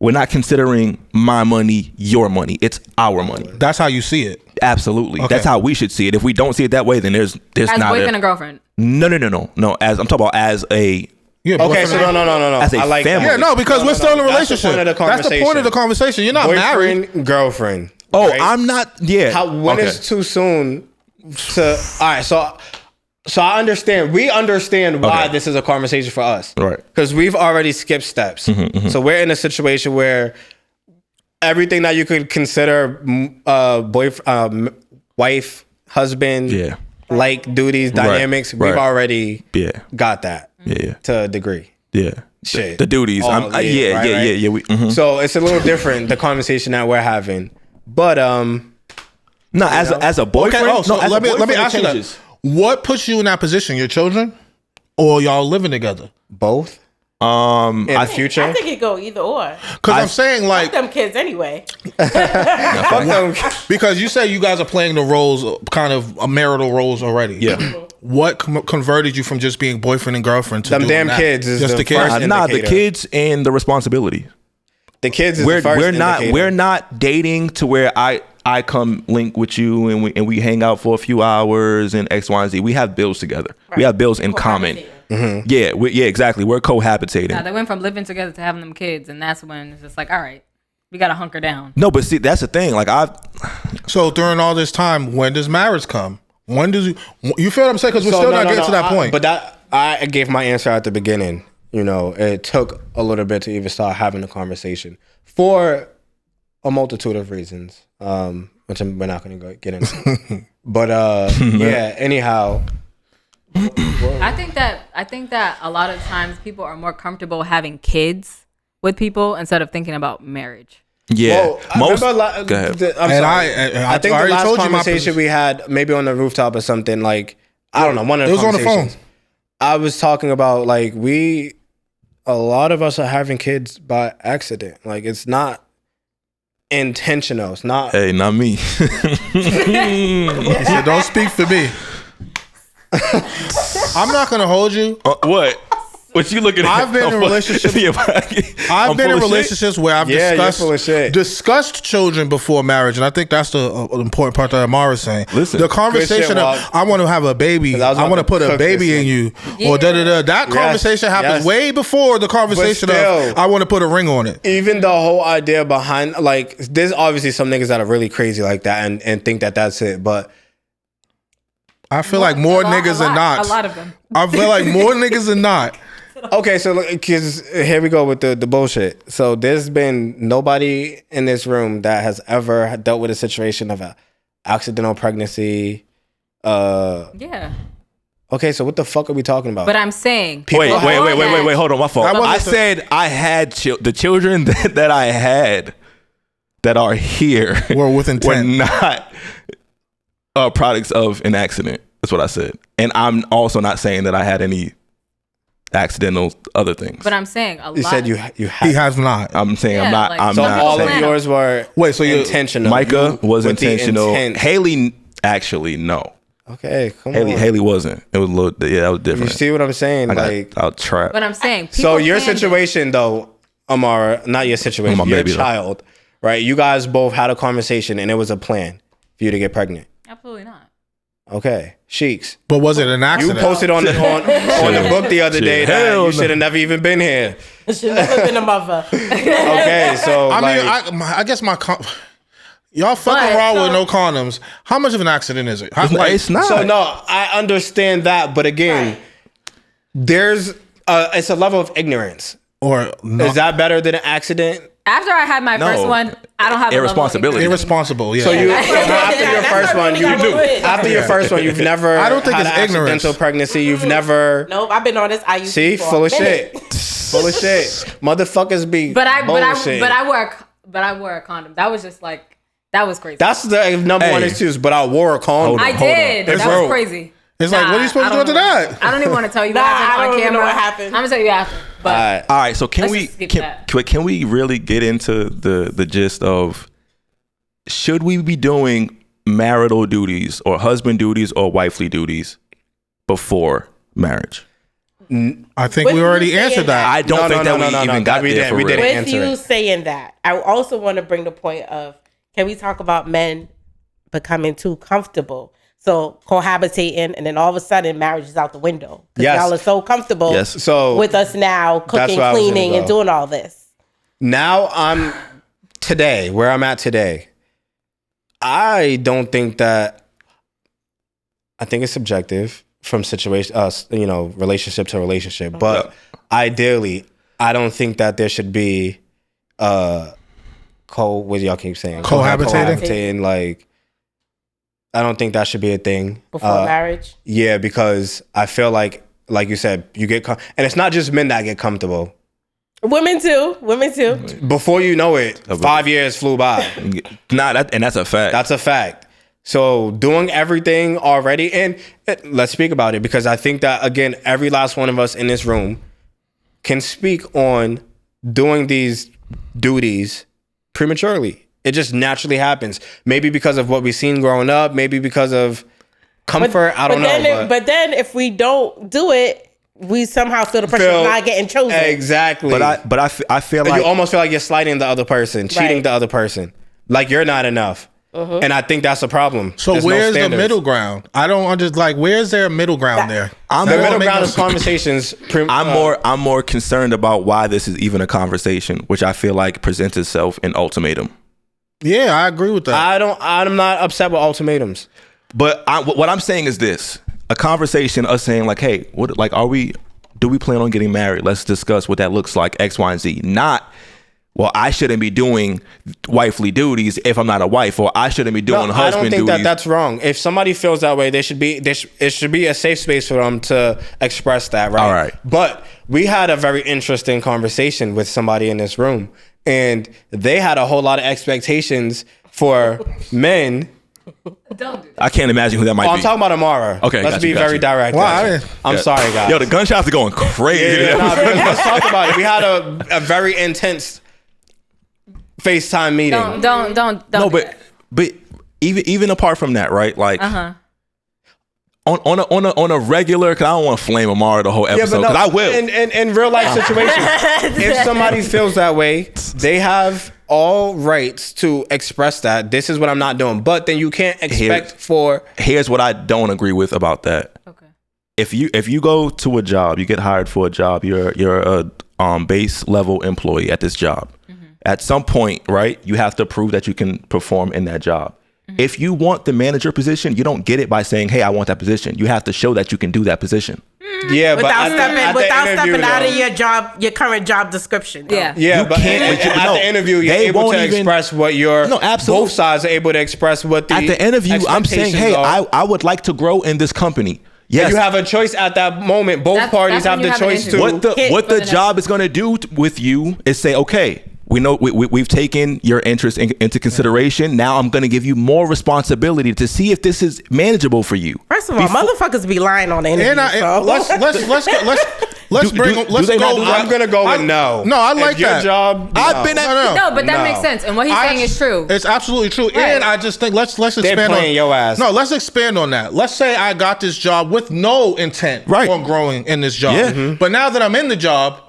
We're not considering my money, your money. It's our money. That's how you see it. Absolutely. Okay. That's how we should see it. If we don't see it that way, then there's as not boyfriend and girlfriend. No. As I'm talking about as a. Yeah, okay, so no. As a like family. Yeah, no, because we're still in a relationship. That's the point of the conversation. You're not boyfriend, married. Girlfriend. Oh, right? I'm not. Yeah. When it's too soon to. All right, so I understand. We understand why this is a conversation for us, right? Because we've already skipped steps. So we're in a situation where everything that you could consider wife, husband, like duties, dynamics, we've already got that to a degree. Yeah. Shit. The duties. Yeah. So it's a little different, the conversation that we're having. But as a boyfriend. Okay, so let me ask you that. What puts you in that position? Your children, or y'all living together? Both. In the future, I think it go either or. Because I'm saying like fuck them kids anyway. Fuck them. Because you say you guys are playing the roles, kind of marital roles already. Yeah. What converted you from just being boyfriend and girlfriend to them doing damn that? kids? Is just the kids. The kids and the responsibility. The kids is the first indicator. We're not dating to where I come link with you and we hang out for a few hours and X, Y, and Z. We have bills together. Right. We have bills in common. Yeah, exactly. We're cohabitating. Now, they went from living together to having them kids, and that's when it's just like, all right, we gotta hunker down. No, but see, that's the thing. Like So during all this time, when does marriage come? When does you feel what I'm saying? Because we're still not getting to that point. But I gave my answer at the beginning. You know, it took a little bit to even start having a conversation for a multitude of reasons, which we're not going to get into. But yeah. Anyhow, I think that a lot of times people are more comfortable having kids with people instead of thinking about marriage. Yeah, go ahead. I think the last conversation we had, maybe on the rooftop or something, like I don't know, one of the conversations. It was on the phone. I was talking about like a lot of us are having kids by accident. Like it's not intentional. It's not. Hey, not me. He said, don't speak for me. I'm not gonna hold you. What? What you looking at? I've been in relationships. I've been in relationships where I've discussed children before marriage, and I think that's the important part that Amara is saying. Listen, the conversation of I want to have a baby, I want to put a baby in you, or that conversation happens way before the conversation of I want to put a ring on it. Even the whole idea behind, like, there's obviously some niggas that are really crazy like that and think that that's it, but I feel like more niggas than not. A lot of them. I feel like more niggas than not. Okay, so because here we go with the bullshit. So there's been nobody in this room that has ever dealt with a situation of an accidental pregnancy. Yeah. Okay, so what the fuck are we talking about? But I'm saying. Wait, hold on, my fault. I said I had the children that I had that are here were with intent. Were not products of an accident. That's what I said. And I'm also not saying that I had any accidental other things. But I'm saying a lot. You said you have. He has not. I'm saying I'm not. I'm so not. All of yours were intentional. Micah was intentional. Haley actually no. Okay, come on. Haley wasn't. It was a little. Yeah, that was different. You see what I'm saying? I'll try. But I'm saying. So your situation though, Amara, not your situation. Your child, right? You guys both had a conversation and it was a plan for you to get pregnant. Absolutely not. Okay, Sheiks. But was it an accident? You posted on the book the other day that you should have never even been here. Should never been a mother. Okay, so I guess y'all fucking around with no condoms. How much of an accident is it? It's not. So no, I understand that, but again, there's it's a level of ignorance. Or is that better than an accident? After I had my first one, I don't have irresponsibility. Irresponsible, yeah. So after your first one, you do. After your first one, you've never. I don't think had it's an ignorance. Accidental pregnancy. You've never. Nope, I've been on this IUD. See, full of shit. Full of shit. Motherfuckers be. But I wore a condom. That was just like that was crazy. That's the number one excuse. But I wore a condom. I did. That was crazy. It's like, what are you supposed to do after that? I don't even want to tell you what happened on camera. What happened. I'm gonna tell you after. But all right. So can we really get into the gist of should we be doing marital duties or husband duties or wifely duties before marriage? I think we already answered that. I don't think that we even got there. We didn't answer it. With you saying that, I also want to bring the point of can we talk about men becoming too comfortable? So cohabitating, and then all of a sudden marriage is out the window because y'all are so comfortable with us now cooking, cleaning, and doing all this. Now I'm today where I'm at today. I don't think that. I think it's subjective from situation, relationship to relationship. But ideally, I don't think that there should be what y'all keep saying cohabitating like. I don't think that should be a thing. Before marriage? Yeah, because I feel like you said, you get... and it's not just men that get comfortable. Women too. Before you know it, 5 years flew by. And that's a fact. That's a fact. So doing everything already... And let's speak about it, because I think that, again, every last one of us in this room can speak on doing these duties prematurely. It just naturally happens. Maybe because of what we've seen growing up. Maybe because of comfort. I don't know. But then if we don't do it, we somehow feel the pressure of not getting chosen. Exactly. But I feel like... You almost feel like you're slighting the other person. Cheating the other person. Like you're not enough. Mm-hmm. And I think that's a problem. So where's the middle ground? I don't understand. Where's there a middle ground there? The middle ground is conversations. I'm more concerned about why this is even a conversation, which I feel like presents itself in ultimatum. Yeah, I agree with that. I'm not upset with ultimatums. But what I'm saying is this: a conversation, us saying like, "Hey, do we plan on getting married? Let's discuss what that looks like, X, Y, and Z." Not, well, I shouldn't be doing wifely duties if I'm not a wife, or I shouldn't be doing husband duties. I don't think that's wrong. If somebody feels that way, it should be a safe space for them to express that, right? All right. But we had a very interesting conversation with somebody in this room. And they had a whole lot of expectations for men. Don't do that. I can't imagine who that might be. I'm talking about Amara. Okay, let's be very direct. I'm sorry, guys. Yo, the gunshots are going crazy. Let's talk about it. We had a very intense FaceTime meeting. Don't. No, but even apart from that, right? Like, on a regular, because I don't want to flame Amara the whole episode, because I will. In real life situations, if somebody feels that way, they have all rights to express that. This is what I'm not doing. But then you can't expect Here's what I don't agree with about that. Okay. If you go to a job, you get hired for a job, you're a base level employee at this job. Mm-hmm. At some point, right, you have to prove that you can perform in that job. Mm-hmm. If you want the manager position, you don't get it by saying, "Hey, I want that position." You have to show that you can do that position. Yeah, without but stepping out of your current job description. Yeah, but at the interview, you're able to express what both sides are able to express what the at the interview. I'm saying, "Hey, I would like to grow in this company." Yes, you have a choice at that moment. Both parties have the choice to. What the job is going to do with you is say, "Okay, we know we've taken your interest into consideration. Now I'm going to give you more responsibility to see if this is manageable for you." First of all, motherfuckers be lying on the interview. Let's go. I'm gonna go with no. No, I like your that. job. No, but that makes sense, and what he's saying is true. It's absolutely true, Right. and I just think let's expand They're playing your ass. No, let's expand on that. Let's say I got this job with no intent on growing in this job, but now that I'm in the job.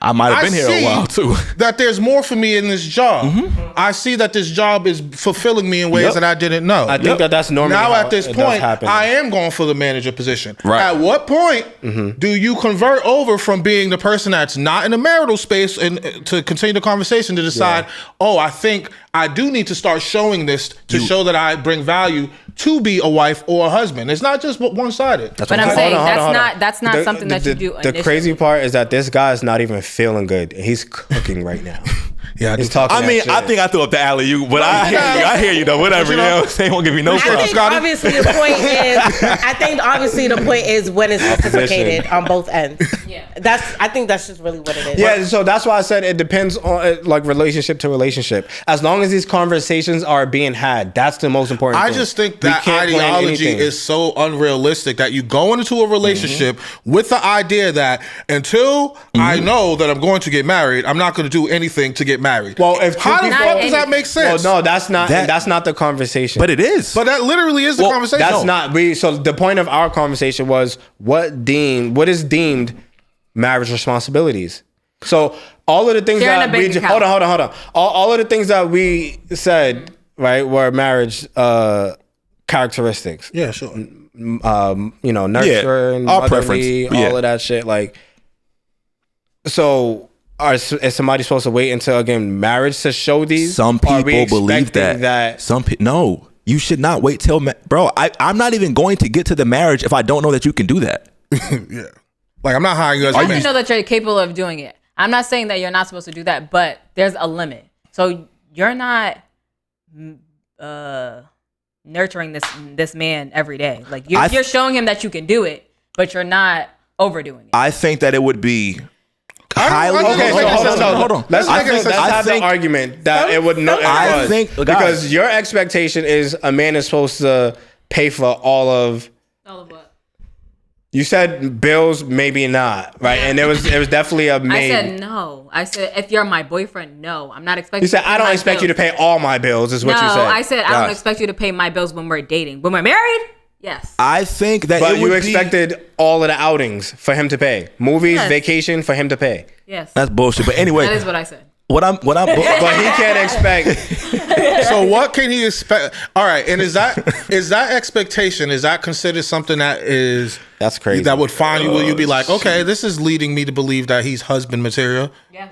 I might have been here a while too. That there's more for me in this job. Mm-hmm. I see that this job is fulfilling me in ways that I didn't know. I think that's normally now how at this it point, does happen. I am going for the manager position. Right. At what point do you convert over from being the person that's not in the marital space and to continue the conversation to decide, I think I do need to start showing this to show that I bring value to be a wife or a husband. It's not just one-sided. But I'm saying that's not something that you do initially. The crazy part is that this guy is not even feeling good. He's cooking right now. Yeah, he's talking. I mean, I think I threw up the alley-oop, but I hear you though. Whatever, they won't give me no I props. think obviously the point is when it's reciprocated on both ends. Yeah, I think that's just really what it is. Yeah, so that's why I said it depends on like relationship to relationship. As long as these conversations are being had, that's the most important thing. I just think that ideology is so unrealistic that you go into a relationship with the idea that until I know that I'm going to get married, I'm not going to do anything to get married. Well, how the fuck does that make sense? Well, no, that's not the conversation. But it is. But that literally is the conversation. That's not. So the point of our conversation was what is deemed marriage responsibilities. So all of the things that we hold on. All of the things that we said, right, were marriage characteristics. Yeah, sure. Nurturing, our motherly, preference, all of that shit. Like, so. Is somebody supposed to wait until again marriage to show these? Some people believe that. Some people no. You should not wait till bro. I'm not even going to get to the marriage if I don't know that you can do that. Yeah, like I'm not hiring you as. You have to know that you're capable of doing it. I'm not saying that you're not supposed to do that, but there's a limit. So you're not nurturing this man every day. Like you're showing him that you can do it, but you're not overdoing it. I think that it would be. Hold on. Let's have the argument that it would not. I think because your expectation is a man is supposed to pay for all of what? You said bills, maybe not, right? And it was definitely a maybe. I said no. I said if you're my boyfriend, no. I'm not expecting. You said I don't expect you to pay all my bills. Is what you said. No, I said I don't expect you to pay my bills when we're dating. When we're married. Yes. I think that but you expected all of the outings for him to pay. Movies, vacation for him to pay. Yes. That's bullshit. But anyway. That is what I said. But he can't expect. So what can he expect? All right, and is that expectation? Is that considered something that's crazy? That would find you? Will you be like, okay, this is leading me to believe that he's husband material? Yeah.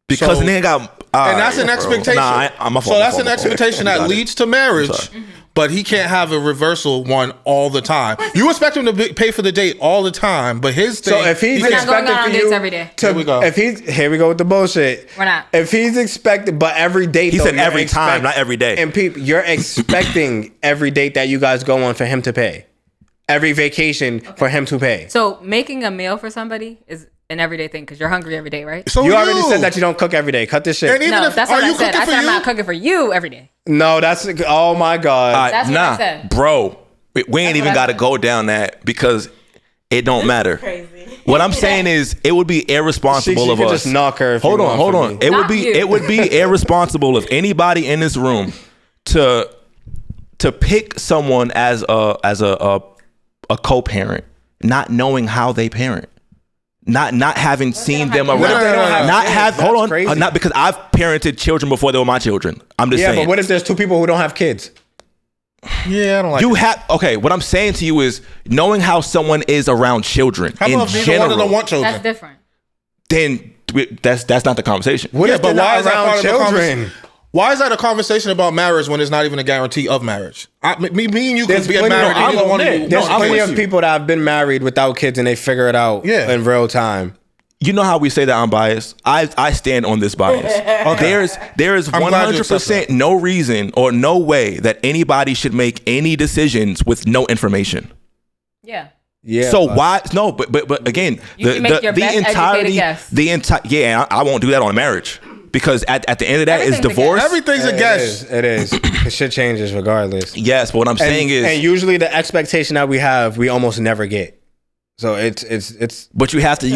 Because then got and that's an expectation. That's an expectation that leads to marriage. But he can't have a reversal one all the time. You expect him to pay for the date all the time, but his thing. So if he's expected for you every day. Here we go. Here we go with the bullshit. We're not. If he's expected, but every date. He said every time, not every day. And people, you're expecting every date that you guys go on for him to pay. Every vacation for him to pay. So making a meal for somebody is an everyday thing because you're hungry every day, right? So you already said that you don't cook every day. Cut this shit. And even that's what I said. I said I'm not cooking for you every day. No, that's oh my god. That's what I said. Bro. We ain't even got to go down that because it don't matter. Crazy. What I'm saying is, it would be irresponsible of us. Just knock her. If hold on. It would be irresponsible of anybody in this room to pick someone as a a co-parent, not knowing how they parent. Not having seen them around. Not because I've parented children before they were my children. I'm just saying. Yeah, but what if there's two people who don't have kids? Yeah, I don't like You that. have okay. What I'm saying to you is knowing how someone is around children How in about if neither general. one of them want children? That's different. Then that's not the conversation. What if but they're why not is that around part of the children? conversation? Why is that a conversation about marriage when it's not even a guarantee of marriage? Me and you could be married. I'm Neither one of admit, you. there's No, I'm plenty with of you. people that have been married without kids and they figure it out in real time. You know how we say that I'm biased? I stand on this bias. There is I'm glad you accept 100% no reason or no way that anybody should make any decisions with no information. Yeah. Yeah. So why? No, but again, You can make your best educated guess. I won't do that on a marriage because at the end of that is Everything's a guess. divorce. Everything's a guess. It is. The shit changes regardless. Yes, but what I'm saying is, and usually the expectation that we have, we almost never get. So it's. but you have to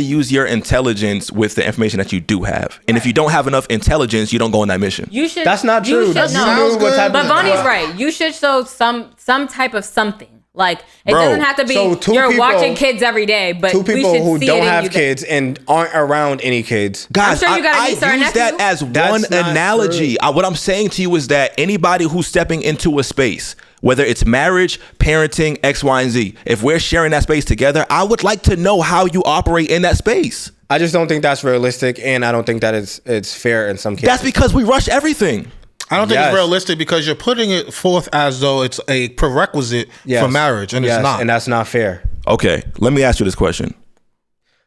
use your intelligence with the information that you do have. And if you don't have enough intelligence, you don't go on that mission. You should. That's not you true. should That's know. what type But of- Vonnie's right. You should show some type of something. Like it Bro, doesn't have to be so two you're people- watching kids every day, but Two we people should who see don't it in have you. kids and aren't around any kids. Guys, I'm sure you got a I niece or a use that nephew. as That's one not analogy. What I'm saying to you is that anybody who's stepping into a space, whether it's marriage, parenting, X, Y, and Z, if we're sharing that space together, I would like to know how you operate in that space. I just don't think that's realistic, and I don't think that it's fair in some cases. That's because we rush everything. I don't think Yes. it's realistic because you're putting it forth as though it's a prerequisite for marriage, and it's not. and that's not fair. Okay, let me ask you this question.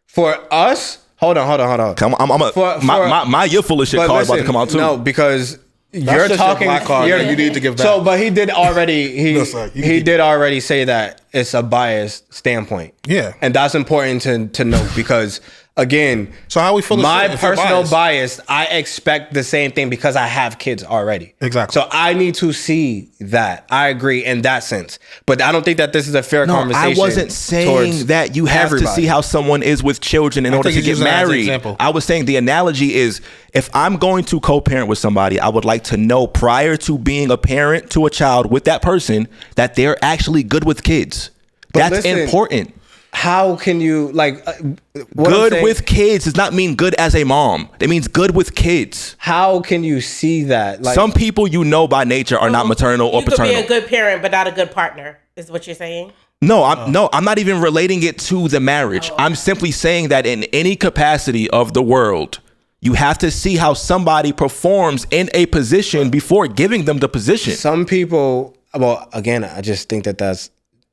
For us, hold on. Come on, my you're full of shit But card about to listen, come out too. No, because That's you're just talking. your black card you're- that you need to give back. So, but he did already. No, sir, you He keep- did already say that it's a biased standpoint. Yeah. and that's important to note because again, So how we feel? my personal bias, I expect the same thing because I have kids already. Exactly. So I need to see that. I agree in that sense, but I don't think that this is a fair No, conversation. I wasn't saying towards that you have to everybody. see how someone is with children in order think to he's get using that as an married. example. I was saying the analogy is if I'm going to co-parent with somebody, I would like to know prior to being a parent to a child with that person that they're actually good with kids. But That's listen, important. How can you what I'm Good saying- with kids does not mean good as a mom. It means good with kids. How can you see that? Like, Some people you know by nature are not maternal or You could paternal. be a good parent, but not a good partner. Is what you're saying? No, I'm not even relating it to the marriage. I'm simply saying that in any capacity of the world, you have to see how somebody performs in a position before giving them the position. some people. Well, again, I just think that that's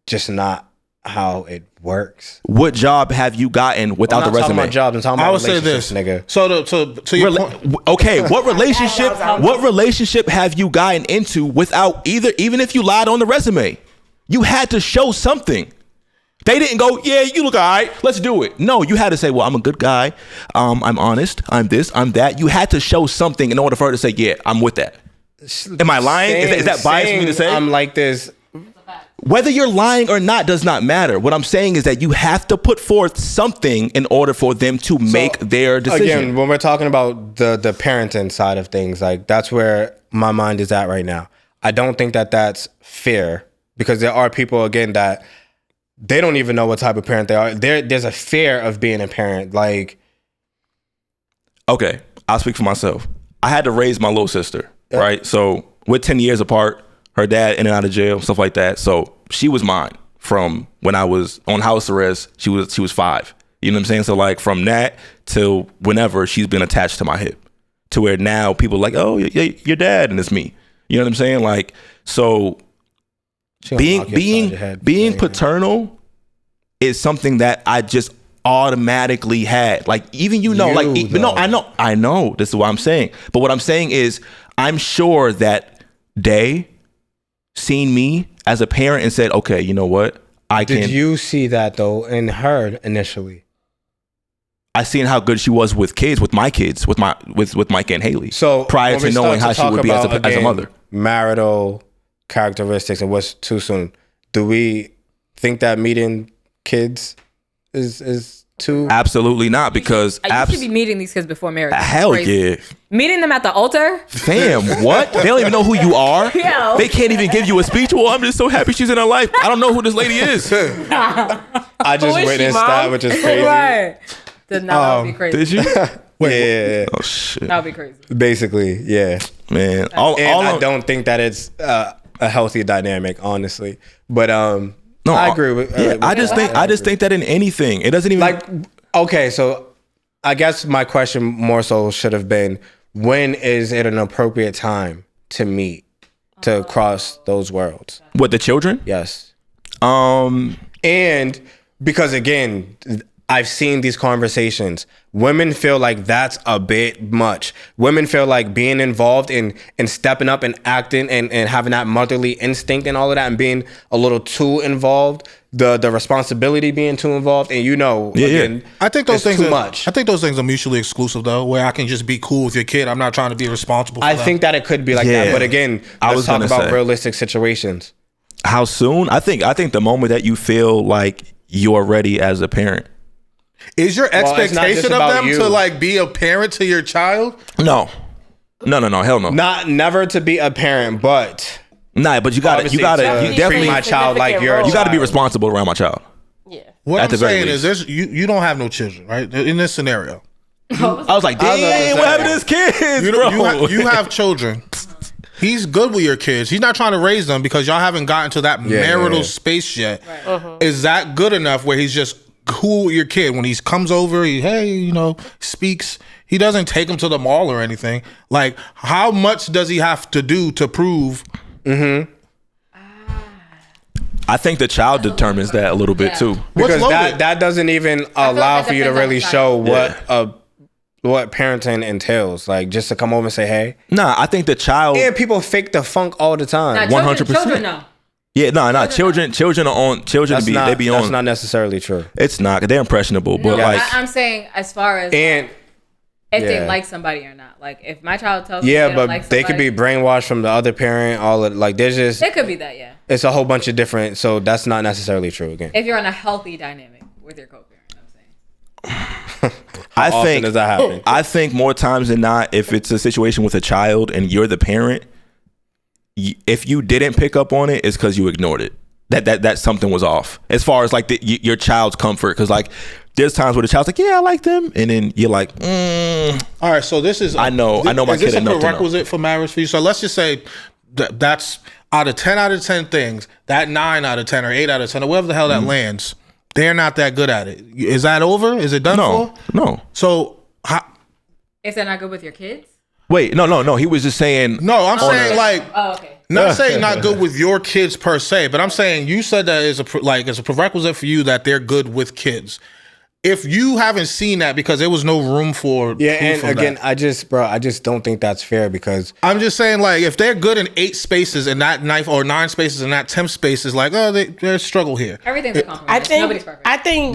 just not how it works. What job have you gotten without I'm the not talking resume? about jobs. I'm talking about I would say relationships, this, nigga. So to your point, Okay, what relationship have you gotten into without even if you lied on the resume? You had to show something. They didn't go, yeah, you look all right, let's do it. No, you had to say, well, I'm a good guy. I'm honest. I'm this, I'm that. You had to show something in order for her to say, yeah, I'm with that. Am I lying? Is that biased for me to say? I'm like this. Whether you're lying or not does not matter. What I'm saying is that you have to put forth something in order for them to make their decision. Again, when we're talking about the parenting side of things, like that's where my mind is at right now. I don't think that that's fair because there are people again that they don't even know what type of parent they are. There's a fear of being a parent. Like, Okay, I'll speak for myself. I had to raise my little sister, right? So we're 10 years apart. Her dad in and out of jail, stuff like that. So she was mine from when I was on house arrest. She was 5. You know what I'm saying? So like from that till whenever, she's been attached to my hip, to where now people are like, oh, your dad, and it's me. You know what I'm saying? Like, so she gonna knock you upside your head. being paternal is something that I just automatically had. Like even I know this is what I'm saying. But what I'm saying is I'm sure that they seen me as a parent and said, okay, you know what? Did you see that though in her initially? I seen how good she was with kids, with Mike and Haley. So prior when to we knowing start how she would be as about, a again, mother. Marital characteristics and what's too soon. Do we think that meeting kids is 2? Absolutely not, because You should be meeting these kids before marriage. hell Crazy. yeah. Meeting them at the altar? Fam, what? They don't even know who you are. Yo. They can't even give you a speech. Well, I'm just so happy she's in her life. I don't know who this lady is. I just Who is she, witnessed Mom? that, which is crazy. Right. That would be crazy. Did you? Yeah. Oh shit. That would be crazy. Basically, yeah. Man, And I don't think that it's a healthy dynamic, honestly. But No, I agree with. Yeah, with I just think that in anything, it doesn't even like. Okay, so I guess my question more so should have been, when is it an appropriate time to meet to cross those worlds? with the children. Yes. Um, And because again, I've seen these conversations. Women feel like that's a bit much. Women feel like being involved in stepping up and acting and having that motherly instinct and all of that, and being a little too involved, the responsibility being too involved, and again, I think those it's things too are, much. I think those things are mutually exclusive though, where I can just be cool with your kid. I'm not trying to be responsible for I them. think that it could be like Yeah. that, but again, I let's was talk gonna about say. realistic situations. how soon? I think the moment that you feel like you're ready as a parent. Is your it's not just expectation of about them you. to like be a parent to your child? No, hell no. Never to be a parent, but Nah, but you obviously you to definitely treat my child like you're a you got to be child. responsible around my child. Yeah. What At I'm the very saying is least. this: you don't have no children, right? In this scenario, I was like, I was about to dang, what say. happened to his kids, you, bro? you have children. He's good with your kids. He's not trying to raise them because y'all haven't gotten to that marital yeah. space yet. Is that good enough where he's just cool with your kid when he comes over? Speaks. He doesn't take him to the mall or anything. Like, how much does he have to do to prove? I think the child determines that a little bit too. Because loaded? that doesn't even allow like for you to depends on really the show child. what parenting entails. Like, just to come over and say, hey. Nah, I think the child. And people fake the funk all the time. Now, 100%. Children know. Yeah, no. Children are on. Children That's be not, they be that's on. not necessarily true. It's not. They're impressionable, but No, like I'm saying as far as And if they yeah. like somebody or not. Like if my child tells me yeah, they but don't like they could somebody, be brainwashed from the other parent. There's just, it could be that, yeah. it's a whole bunch of different. So that's not necessarily true again. If you're in a healthy dynamic with your co-parent, I'm saying. I Often think does that happen? I think more times than not, if it's a situation with a child and you're the parent, if you didn't pick up on it, it's because you ignored it. That something was off as far as like your child's comfort. Because like there's times where the child's like, yeah, I like them, and then you're like, All right, so this is. I know my Is this kid a enough to know. prerequisite for marriage for you? So let's just say that's out of 10 out of 10 things, that 9 out of 10 or 8 out of 10 or whatever the hell that lands, they're not that good at it. Is that over? Is it done for? No. So If they're not good with your kids? Wait, no. He was just saying. no, I'm saying like. Oh, okay. Not saying not good with your kids per se, but I'm saying you said that is it's a prerequisite for you that they're good with kids. If you haven't seen that because there was no room for Yeah, proof and of again, that. I just don't think that's fair because I'm just saying like if they're good in 8 spaces in that 9 or 9 spaces in that 10 spaces, like there's struggle here. Everything's a compromise. Nobody's perfect. I think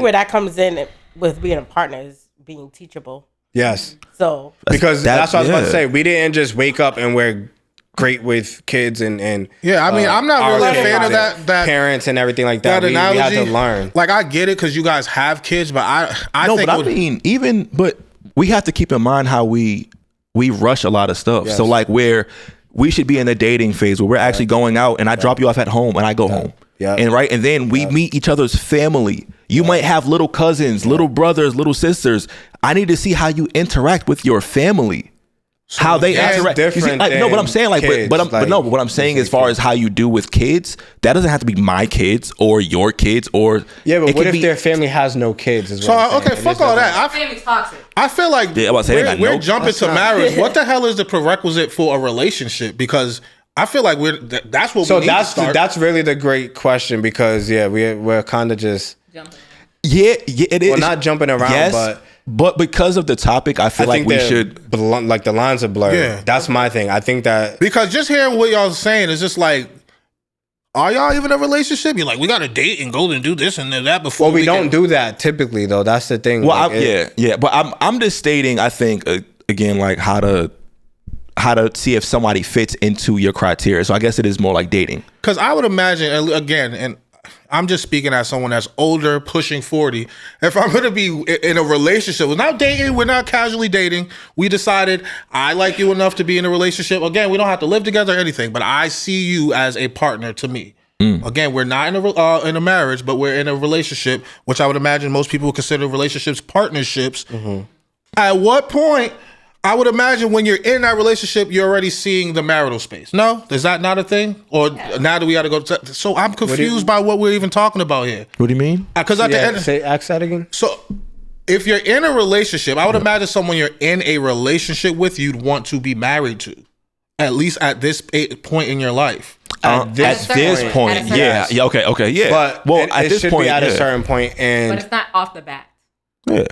where that comes in with being a partner is being teachable. yes, So because that's what I was about to yeah. say. We didn't just wake up and we're great with kids and Yeah, I mean, I'm not our really a kids fan of and that parents and everything like that. that We analogy. had to learn. Like I get it because you guys have kids, but I No, think but I mean, but we have to keep in mind how we rush a lot of stuff. Yes. So like where we should be in the dating phase where we're actually going out and I drop you off at home and I go home. Yeah. And then we meet each other's family. You might have little cousins, little brothers, little sisters. I need to see how you interact with your family. How they that's interact. You see, different like, no, but I'm than saying like, kids, but what I'm saying as far as how you do with kids, that doesn't have to be my kids or your kids or Yeah, but it what could if be- their family has no kids? Is so. what I'm saying. Okay, And fuck it's all just- that. Family's toxic. I feel like Yeah, I was saying they got we're no- jumping to marriage. What the hell is the prerequisite for a relationship? Because I feel like that's what So we need to that's start. that's really the great question because we're kind of just Jumping. Yeah, it is. well not jumping around, but because of the topic, I feel like we should. like the lines are blurred. Yeah. That's my thing. I think that because just hearing what y'all saying is just like, are y'all even in a relationship? You're like, we got to date and go and do this and that before. well, we can- don't do that typically though. That's the thing. Well, Like, yeah. But I'm just stating. I think again, like how to see if somebody fits into your criteria. So I guess it is more like dating. Because I would imagine, and again, and I'm just speaking as someone that's older, pushing 40. If I'm going to be in a relationship, we're not dating, we're not casually dating. We decided I like you enough to be in a relationship. Again, we don't have to live together or anything, but I see you as a partner to me. Again, we're not in a marriage, but we're in a relationship, which I would imagine most people would consider relationships partnerships. At what point, I would imagine when you're in that relationship, you're already seeing the marital space. No? Is that not a thing? Or now do we got to go? So I'm confused by what we're even talking about here. What do you mean? Because at the end, ask that again. So if you're in a relationship, I would imagine someone you're in a relationship with, you'd want to be married to, at least at this point in your life. At this point, yeah. Okay, yeah. But at this point, at a certain point, and but it's not off the bat. Yeah.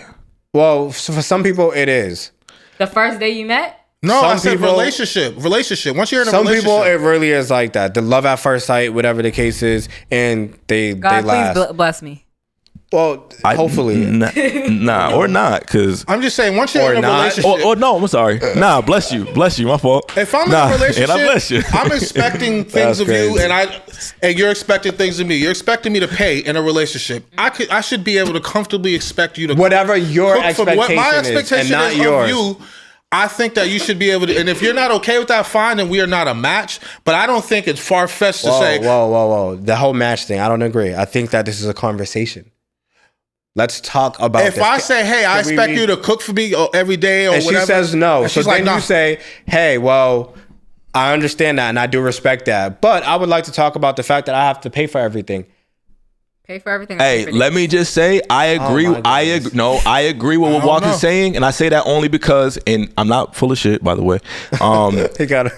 Well, so for some people, it is. The first day you met? No, I said relationship. Once you're in a relationship. Some people, it really is like that. The love at first sight, whatever the case is, and they last. Please bless me. Well, hopefully. Nah, or not, because... I'm just saying, once you're in a relationship... Or no, I'm sorry. Nah, bless you, my fault. If I'm in a relationship, and I bless you. I'm expecting things of you, and you're expecting things of me. You're expecting me to pay in a relationship. I should be able to comfortably expect you to... Whatever your expectation my expectation is, and not is yours. Of you, I think that you should be able to... And if you're not okay with that, fine, then we are not a match. But I don't think it's far-fetched to say... Whoa. The whole match thing, I don't agree. I think that this is a conversation. Let's talk about if I say, hey, I expect you to cook for me every day or and whatever. She says no. And so then you say, hey, well, I understand that and I do respect that. But I would like to talk about the fact that I have to pay for everything. Pay for everything. Hey, let me just say, I agree. I agree with what Walk is saying. And I say that only because, and I'm not full of shit, by the way.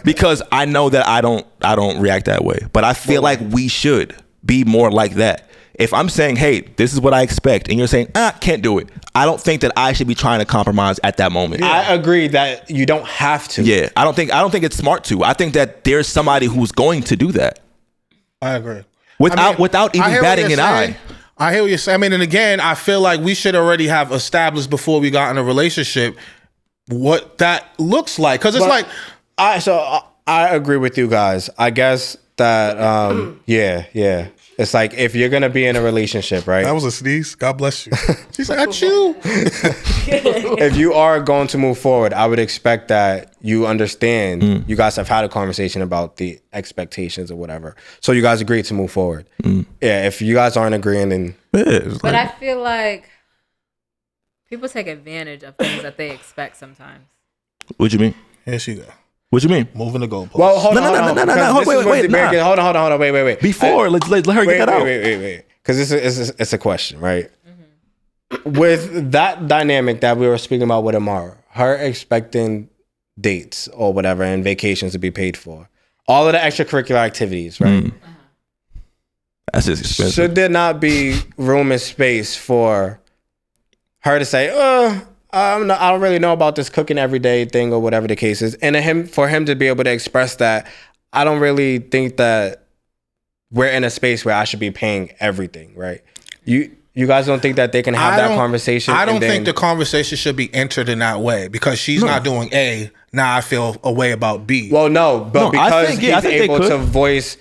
Because I know that I don't react that way. But I feel like we should be more like that. If I'm saying, hey, this is what I expect, and you're saying, can't do it, I don't think that I should be trying to compromise at that moment. Yeah. I agree that you don't have to. Yeah, I don't think it's smart to. I think that there's somebody who's going to do that. I agree. Without even batting an eye. I hear what you're saying. I mean, and again, I feel like we should already have established before we got in a relationship what that looks like. Because it's I agree with you guys. I guess that, yeah. It's like if you're gonna be in a relationship, right? That was a sneeze. God bless you. She's like, achoo. If you are going to move forward, I would expect that you understand. You guys have had a conversation about the expectations or whatever, so you guys agreed to move forward. Yeah. If you guys aren't agreeing, then but I feel like people take advantage of things that they expect sometimes. What you mean? Here she go. What you mean? Moving the goalpost. Well, hold on. Wait. Before, let her get that out. Wait. Because it's a question, right? With that dynamic that we were speaking about with Amara, her expecting dates or whatever and vacations to be paid for, all of the extracurricular activities, right? That's just expensive. Should there not be room and space for her to say, I don't really know about this cooking everyday thing or whatever the case is. And for him to be able to express that, I don't really think that we're in a space where I should be paying everything, right? You guys don't think that they can have that conversation? I don't think the conversation should be entered in that way because she's not doing A. Now I feel a way about B. Well, no, but because he's able to voice,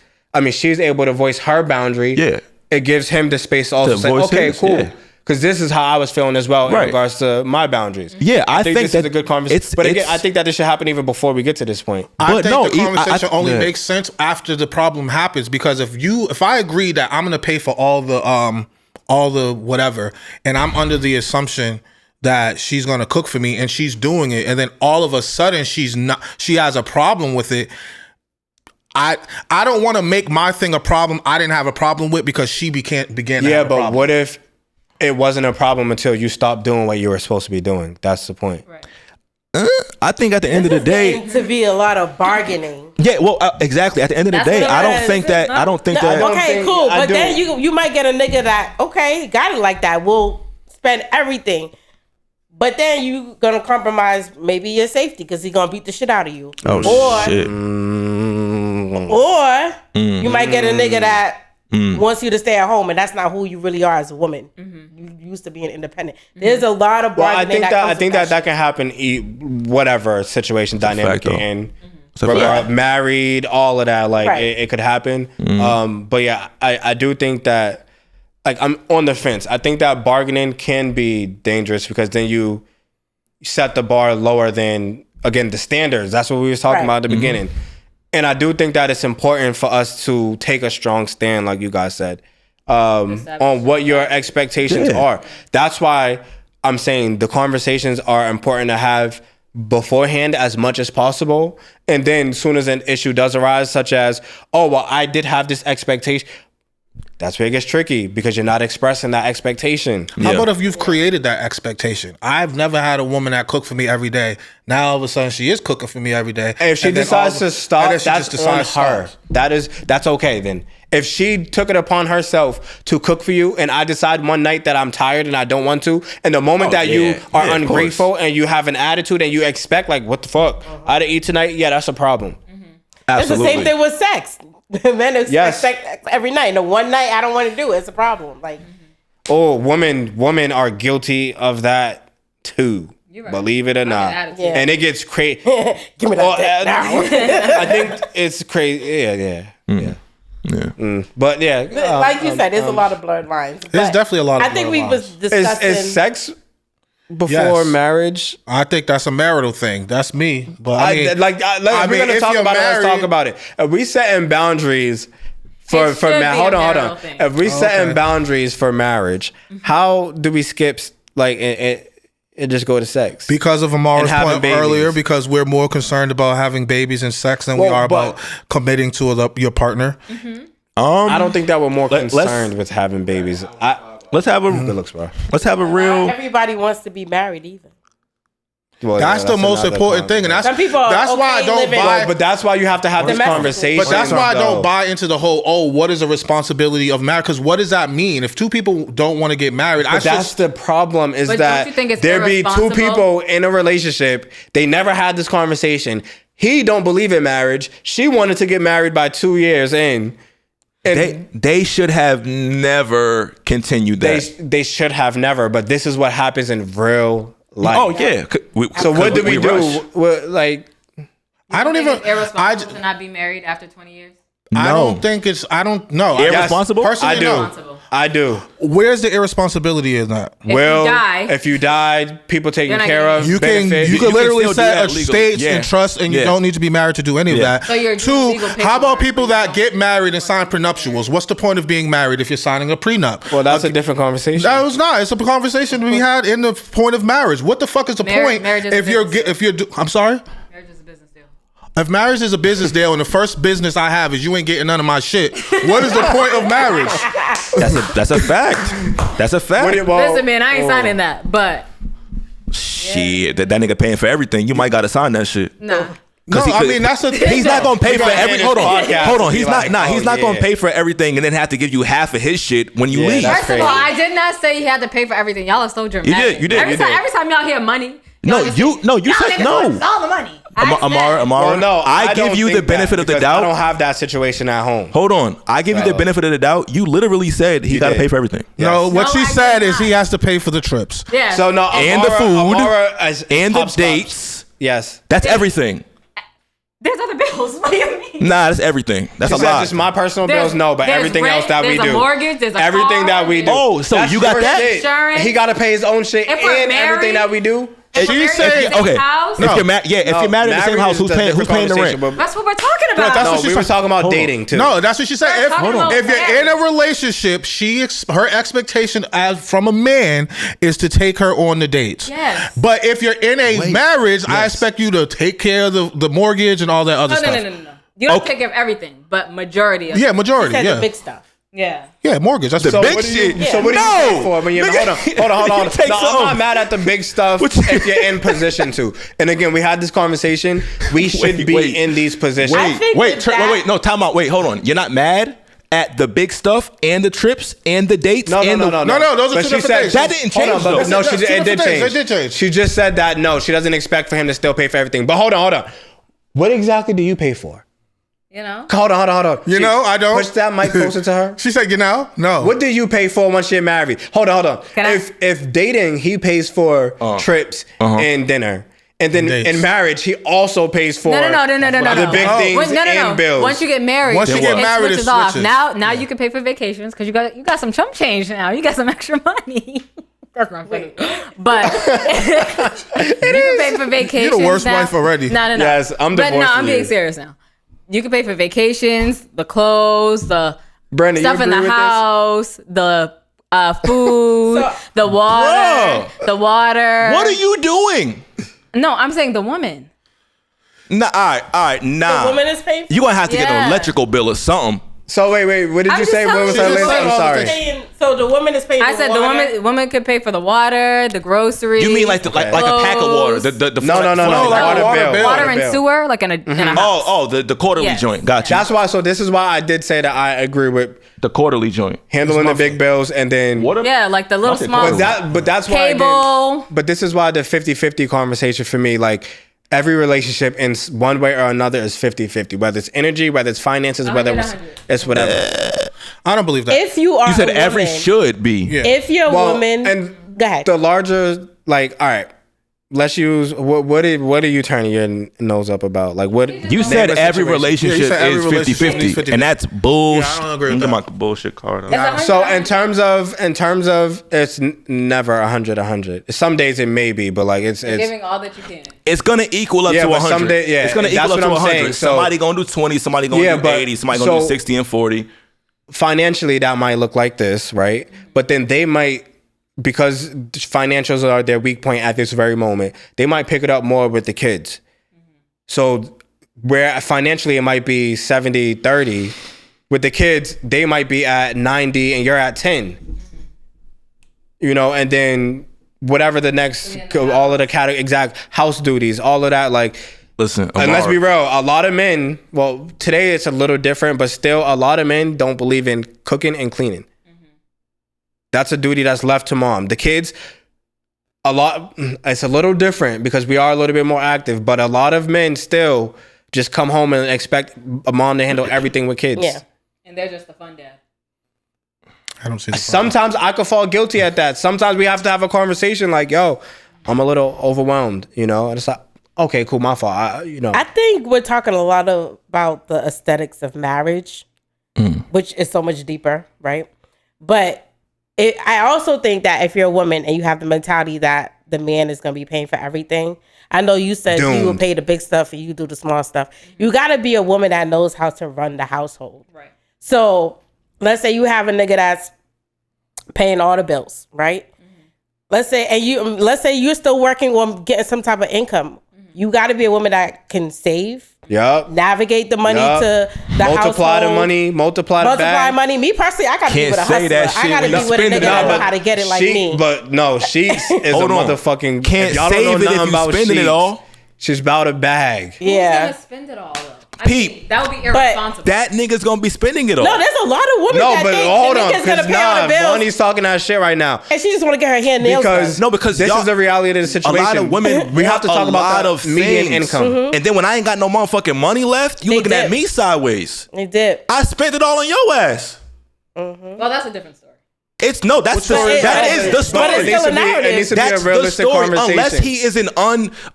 she's able to voice her boundary. Yeah. It gives him the space to also say, okay, cool. Yeah. Because this is how I was feeling as well in regards to my boundaries. Yeah, I think this is a good conversation. But again, I think that this should happen even before we get to this point. I think the conversation only makes sense after the problem happens. Because if I agree that I'm going to pay for all the whatever, and I'm under the assumption that she's going to cook for me and she's doing it, and then all of a sudden she has a problem with it. I don't want to make my thing a problem I didn't have a problem with because she began to have a problem. Yeah, but what if it wasn't a problem until you stopped doing what you were supposed to be doing? That's the point. Right. I think at the end of the day, to be a lot of bargaining. Yeah, well, exactly. At the end of the day, I don't think that. Okay, cool. But then you might get a nigga that got it like that. Will spend everything, but then you gonna compromise maybe your safety because he gonna beat the shit out of you. Shit. Or you might get a nigga that wants you to stay at home, and that's not who you really are as a woman. You used to being independent. There's a lot of bargaining. I think that can happen. Whatever situation dynamic in, married, all of that. Like it could happen. But yeah, I do think that like I'm on the fence. I think that bargaining can be dangerous because then you set the bar lower than, again, the standards. That's what we was talking about at the beginning. And I do think that it's important for us to take a strong stand, like you guys said, on what your expectations are. That's why I'm saying the conversations are important to have beforehand as much as possible. And then as soon as an issue does arise, such as, oh, well, I did have this expectation. That's where it gets tricky because you're not expressing that expectation. How about if you've created that expectation? I've never had a woman that cooked for me every day. Now all of a sudden she is cooking for me every day. And if she decides to stop, that's on her. That's okay then. If she took it upon herself to cook for you and I decide one night that I'm tired and I don't want to, and the moment you are ungrateful and you have an attitude and you expect like, what the fuck? I didn't eat tonight? Yeah, that's a problem. It's Absolutely. the same thing with sex. Men expect every night. The one night I don't want to do it, it's a problem. Like, women are guilty of that too. Right. Believe it or not, and it gets crazy. Give me that now. I think it's crazy. But like you said, there's a lot of blurred lines. There's definitely a lot of. I think we was discussing is sex before marriage. I think that's a marital thing. That's me. But we're gonna talk about it. Let's talk about it. If we setting boundaries for hold on. If we setting boundaries for marriage, how do we skip like and just go to sex? Because of Amara's point earlier, because we're more concerned about having babies and sex than we are about committing to your partner. I don't think that we're more concerned with having babies. Let's have a real. Everybody wants to be married either. Well, that's the most important thing, and that's some people. That's why I don't buy. But that's why you have to have this conversation. But that's why I don't buy into the whole. What is a responsibility of marriage? Because what does that mean? If two people don't want to get married, that's the problem. Is that there be two people in a relationship? They never had this conversation. He don't believe in marriage. She wanted to get married by 2 years in. They should have never continued that. They should have never. But this is what happens in real life. Oh yeah. So what do we do? I don't even. Irresponsible to not be married after 20 years. No. I don't think it's. I don't know. Irresponsible? Personally, I do. Where's the irresponsibility in that? If you died, people taken care of. You can literally set estates and trust, and you don't need to be married to do any of that. So two, how about people that get married and sign prenuptials? What's the point of being married if you're signing a prenup? Well, that's a different conversation. No, it's not. It's a conversation we had in the point of marriage. What the fuck is the point if you're? I'm sorry. If marriage is a business deal and the first business I have is you ain't getting none of my shit, what is the point of marriage? That's a fact. That's a fact. Listen, man, I ain't signing that, but shit, that nigga paying for everything. You might gotta sign that shit. No. No, I mean that's a thing. He's not gonna pay for every. Hold on. He's not gonna pay for everything and then have to give you half of his shit when you leave. First of all, I did not say he had to pay for everything. Y'all are so dramatic. You did. Every time y'all hear money. You said no. All the money. Amara, no, I give you the benefit of the doubt. I don't have that situation at home. Hold on. I give you the benefit of the doubt. You literally said he got to pay for everything. Yes. No, what she said is he has to pay for the trips. Yeah. So no, and the food and the dates. Yes. That's everything. There's other bills. What do you mean? Nah, that's everything. That's a lot. Just my personal bills, no, but everything else that we do. There's a mortgage. There's everything that we do. Oh, so you got that? Insurance. He got to pay his own shit and everything that we do. She said, okay. If you're married in the same house, who's paying the rent? That's what we're talking about. We were talking about dating too. No, that's what she said. If you're in a relationship, her expectation from a man is to take her on the dates. Yes. But if you're in a marriage, I expect you to take care of the mortgage and all that other stuff. No. You don't take care of everything, but majority of it. Yeah, majority. She said the big stuff. Yeah, mortgage. That's the big shit. So what do you pay for? When hold on. No, I'm not mad at the big stuff if you're in position to. And again, we had this conversation. We should be in these positions. Wait. No, time out. Wait, hold on. You're not mad at the big stuff and the trips and the dates? No. Those are two different things. That didn't change. No, it did change. She just said that no, she doesn't expect for him to still pay for everything. But hold on. What exactly do you pay for? You know? Hold on. I don't. Push that mic closer to her. She said, no. What do you pay for once you're married? Hold on. If dating, he pays for trips and dinner. And then in marriage, he also pays for No. the big things and bills. Once you get married, Once you get married, it switches off. switches. Now you can pay for vacations because you got some chump change now. You got some extra money. That's not funny. But you can pay for vacations. You're the worst now. wife already. No. Yes, I'm But no, divorcing I'm being you. serious now. You can pay for vacations, the clothes, the Brandon, stuff you in agree the with house, the food, So- the water, the water. What are you doing? No, I'm saying the woman. Nah, all right, nah. The woman is paying for You gonna have to get an Yeah. electrical bill or something. So wait, what did I'm you just say? What telling was you. that She's list? I'm sorry. So the woman is paying I for said water. the woman could pay for the water, the groceries. You mean like a pack of water? The No, like water water bill. bill. water Water and bill. sewer, like in a house. Oh, the quarterly Yes. joint. Got you. That's why. So this is why I did say that I agree with The quarterly joint. handling the big bills and then. Yeah, like the little Okay, small cool. But that's why. cable. But this is why the 50-50 conversation for me, like every relationship in one way or another is 50-50. Whether it's energy, whether it's finances, whether it's whatever. I don't believe that. If you are You said a every woman, should be. Yeah. if you're a Well, woman, and go ahead. the larger, like, all right, let's use what are you turning your nose up about? Like, what You said name a every situation. relationship Yeah, you said every is relationship 50-50. is 50-50. And that's bullshit. Yeah, I don't agree with Get that. my bullshit card out. So in terms of it's never 100. Some days it may be, but like it's Giving all that you can. It's gonna equal up Yeah, to but 100. some day- yeah, it's gonna that's equal up what to I'm 100. saying. So- Somebody gonna do 20. Somebody gonna Yeah, do but- 80. Somebody gonna do so- 60 and 40. financially that might look like this, right? But then they might, because financials are their weak point at this very moment, they might pick it up more with the kids. So where financially it might be 70-30, with the kids, they might be at 90 and you're at 10. You know, and then whatever the next, all of the exact house duties, all of that, like, Listen, and let's Amar, be real, a lot of men, well, today it's a little different, but still a lot of men don't believe in cooking and cleaning. That's a duty that's left to mom. The kids, it's a little different because we are a little bit more active, but a lot of men still just come home and expect a mom to handle everything with kids. Yeah. And they're just the fun dad. I don't see the Sometimes I could fall guilty at that. Sometimes we have to have a conversation like, yo, I'm a little overwhelmed, you know? And it's like, okay, cool, my fault. I think we're talking a lot about the aesthetics of marriage, which is so much deeper, right? But I also think that if you're a woman and you have the mentality that the man is going to be paying for everything, I know you said you will pay the big stuff and you do the small stuff. You got to be a woman that knows how to run the household. Right. So let's say you have a nigga that's paying all the bills, right? Let's say you're still working on getting some type of income. You got to be a woman that can save, navigate the money to the multiply household, the money, multiply the bag. money. Me personally, I got to be Can't with a say hustler. that shit I got to when be you with a spend nigga it that all. know how to get it like me. But no, she is a Hold on. motherfucking. Can't if y'all don't know save it nothing if you about spending it sheets, all. She's about a bag. Yeah. Who's gonna spend it all though? Peep. That would be irresponsible. That nigga's gonna be spending it all. No, there's a lot of women No, that but think hold the on, nigga's gonna because pay all the bills, Bonnie's talking that shit right now. and she just want to get her hair and nails done. because This y'all- is the reality of the a situation. lot of women we have to talk a about lot the of median things. income. And then when I ain't got no motherfucking money left, you They looking at dip. me sideways. They did. I spent it all on your ass. Well, that's a different story. It's no, that's the, story is that that? is the But story. it's still a narrative. It needs to be That's a the realistic story. conversation. Unless he is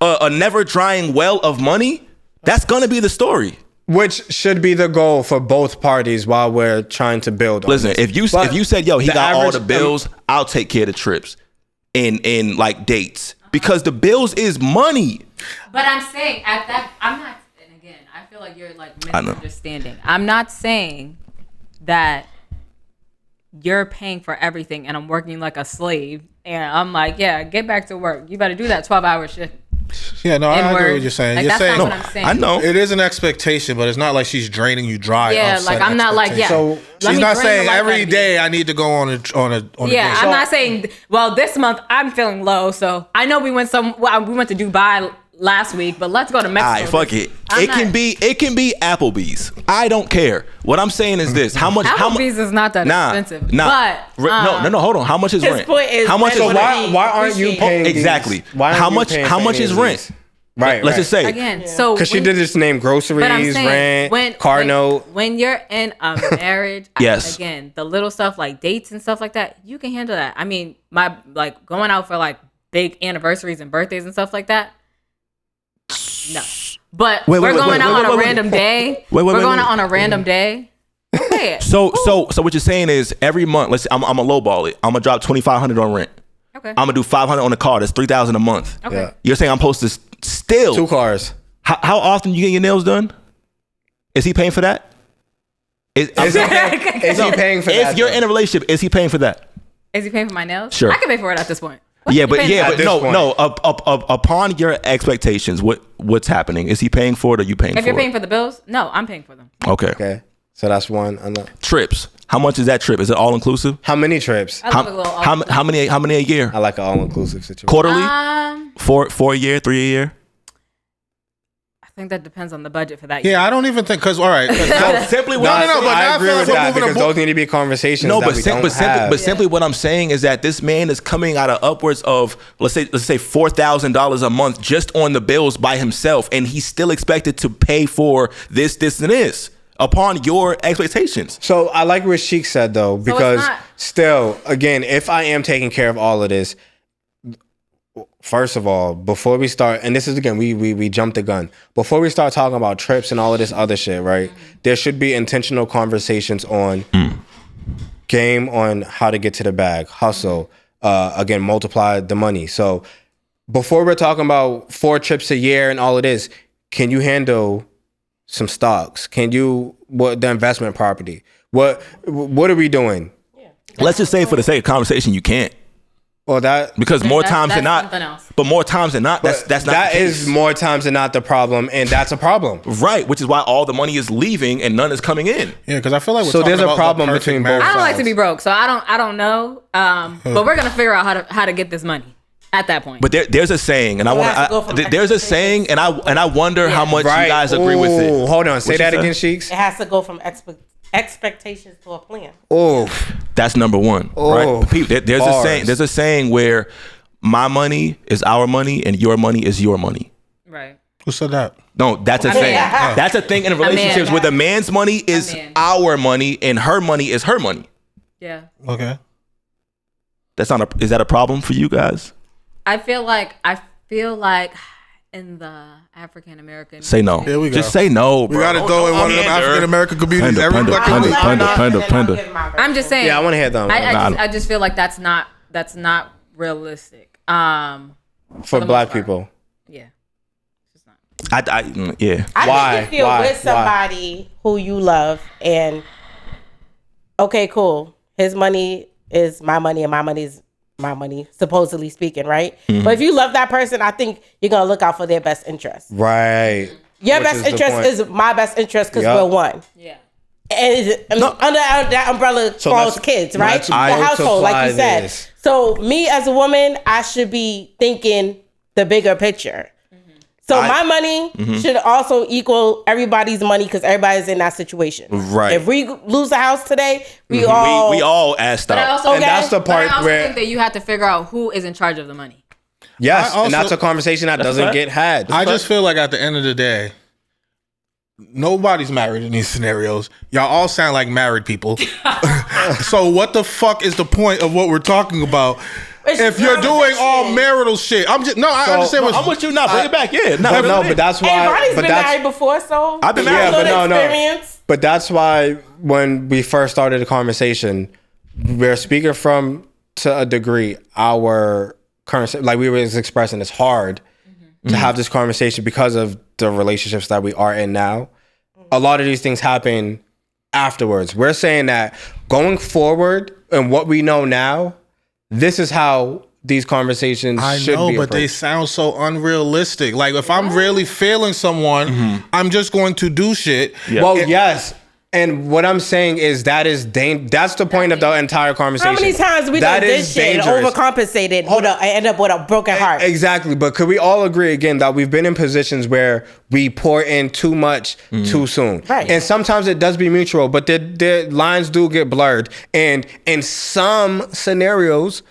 a never drying well of money, that's gonna be the story. Which should be the goal for both parties while we're trying to build on Listen, this. if you But said, yo, he the got all average- the bills, I'll take care of the trips and like dates. Because the bills is money. But I'm saying at that, I'm not. And again, I feel like you're like I know. misunderstanding. I'm not saying that you're paying for everything and I'm working like a slave and I'm like, yeah, get back to work. You better do that 12-hour shift. Yeah, no, I agree N-word. with what you're saying. Like, You're that's saying not what I'm saying. I know. it is an expectation, but it's not like she's draining you dry. Yeah, of like, said I'm not like, yeah. expectation. So, Let She's me not drain saying the life out every of day you. I need to go on a Yeah, date. I'm not saying. Well, this month I'm feeling low, so I know we went to Dubai last week, but let's go to Mexico. All right, fuck it. I'm It can not- be Applebee's. I don't care. What I'm saying is this: how much? Applebee's is not that expensive. But no. Hold on. How much is His rent? point is how much is that rent? why aren't you paying these? Exactly. Why aren't How you much? paying How for much any is of rent? these? Right. Let's just say again, so Because she did just name groceries, But I'm saying, rent, car note. when you're in a marriage, Yes. again, the little stuff like dates and stuff like that, you can handle that. I mean, my like going out for like big anniversaries and birthdays and stuff like that, No. But we're going out on a random day. We're going out on a random day. Okay. So what you're saying is every month, let's say I'm gonna lowball it. I'm gonna drop $2,500 on rent. Okay. I'm gonna do $500 on the car. That's $3,000 a month. Okay. Yeah. You're saying I'm supposed to still 2 cars. How often you get your nails done? Is he paying for that? Is he paying for that? If you're in a relationship, is he paying for that? Is he paying for my nails? Sure. I can pay for it at this point. Upon your expectations, what's happening? Is he paying for it or you paying for it? If you're paying for the bills, no, I'm paying for them. Okay. So that's one. Trips. How much is that trip? Is it all inclusive? How many trips? I love a little How many a year? I like an all-inclusive situation. Quarterly? 4 a year, 3 a year? I think that depends on the budget for that year. Yeah, I don't even think because all right. Simply But I agree with that because those need to be conversations. But simply what I'm saying is that this man is coming out of upwards of let's say $4,000 a month just on the bills by himself, and he's still expected to pay for this, and this upon your expectations. So I like what Sheik said though, because still, again, if I am taking care of all of this, first of all, before we start, and this is again, we jumped the gun. Before we start talking about trips and all of this other shit, right? There should be intentional conversations on game, on how to get to the bag, hustle, again, multiply the money. So before we're talking about 4 trips a year and all of this, can you handle some stocks? Can you, the investment property? What are we doing? Let's just say for the sake of conversation, you can't. Well, because more times than not, but more times than not, that's not. That is more times than not the problem, and that's a problem, right? Which is why all the money is leaving and none is coming in. Yeah, because I feel like there's a problem between both. I don't like to be broke, so I don't know. But we're gonna figure out how to get this money at that point. But there's a saying, and there's a saying, and I wonder how much you guys agree with it. Hold on, say that again, Sheiks. It has to go from expectations to a plan. Oh, that's number one, right? There's a saying where my money is our money and your money is your money. Right. Who said that? No, that's a thing. That's a thing in relationships where the man's money is our money and her money is her money. Yeah. Okay. Is that a problem for you guys? I feel like in the African American. Say no. Here we go. Just say no, bro. We got to throw in one of them African American communities. I'm just saying. Yeah, I want to hear them. I just feel like that's not realistic. For black people. Yeah. It's just not. Yeah. I think if you're with somebody who you love and okay, cool. His money is my money and my money is my money, supposedly speaking, right? Mm-hmm. But if you love that person, I think you're gonna look out for their best interest. Right. Your best interest is my best interest because we're one. Yeah. And under that umbrella falls kids, right? The household, like you said. So me as a woman, I should be thinking the bigger picture. So my money should also equal everybody's money because everybody's in that situation. Right. If we lose a house today, we all asked out. And that's the part where I think that you have to figure out who is in charge of the money. Yes, and that's a conversation that doesn't get had. I just feel like at the end of the day, nobody's married in these scenarios. Y'all all sound like married people. So what the fuck is the point of what we're talking about? If you're doing all marital shit, I understand. I'm with you now. Bring it back. Yeah, but that's why. And Ronnie's been married before, so I've been married. No. But that's why when we first started the conversation, we're speaking from to a degree our current, like we was expressing, it's hard to have this conversation because of the relationships that we are in now. A lot of these things happen afterwards. We're saying that going forward and what we know now, this is how these conversations should be approached. But they sound so unrealistic. Like if I'm really feeling someone, I'm just going to do shit. Yeah. Well, yes. And what I'm saying is that's the point of the entire conversation. How many times we done this shit and overcompensated and end up with a broken heart? Exactly. But could we all agree again that we've been in positions where we pour in too much too soon? Right. And sometimes it does be mutual, but the lines do get blurred. And in some scenarios,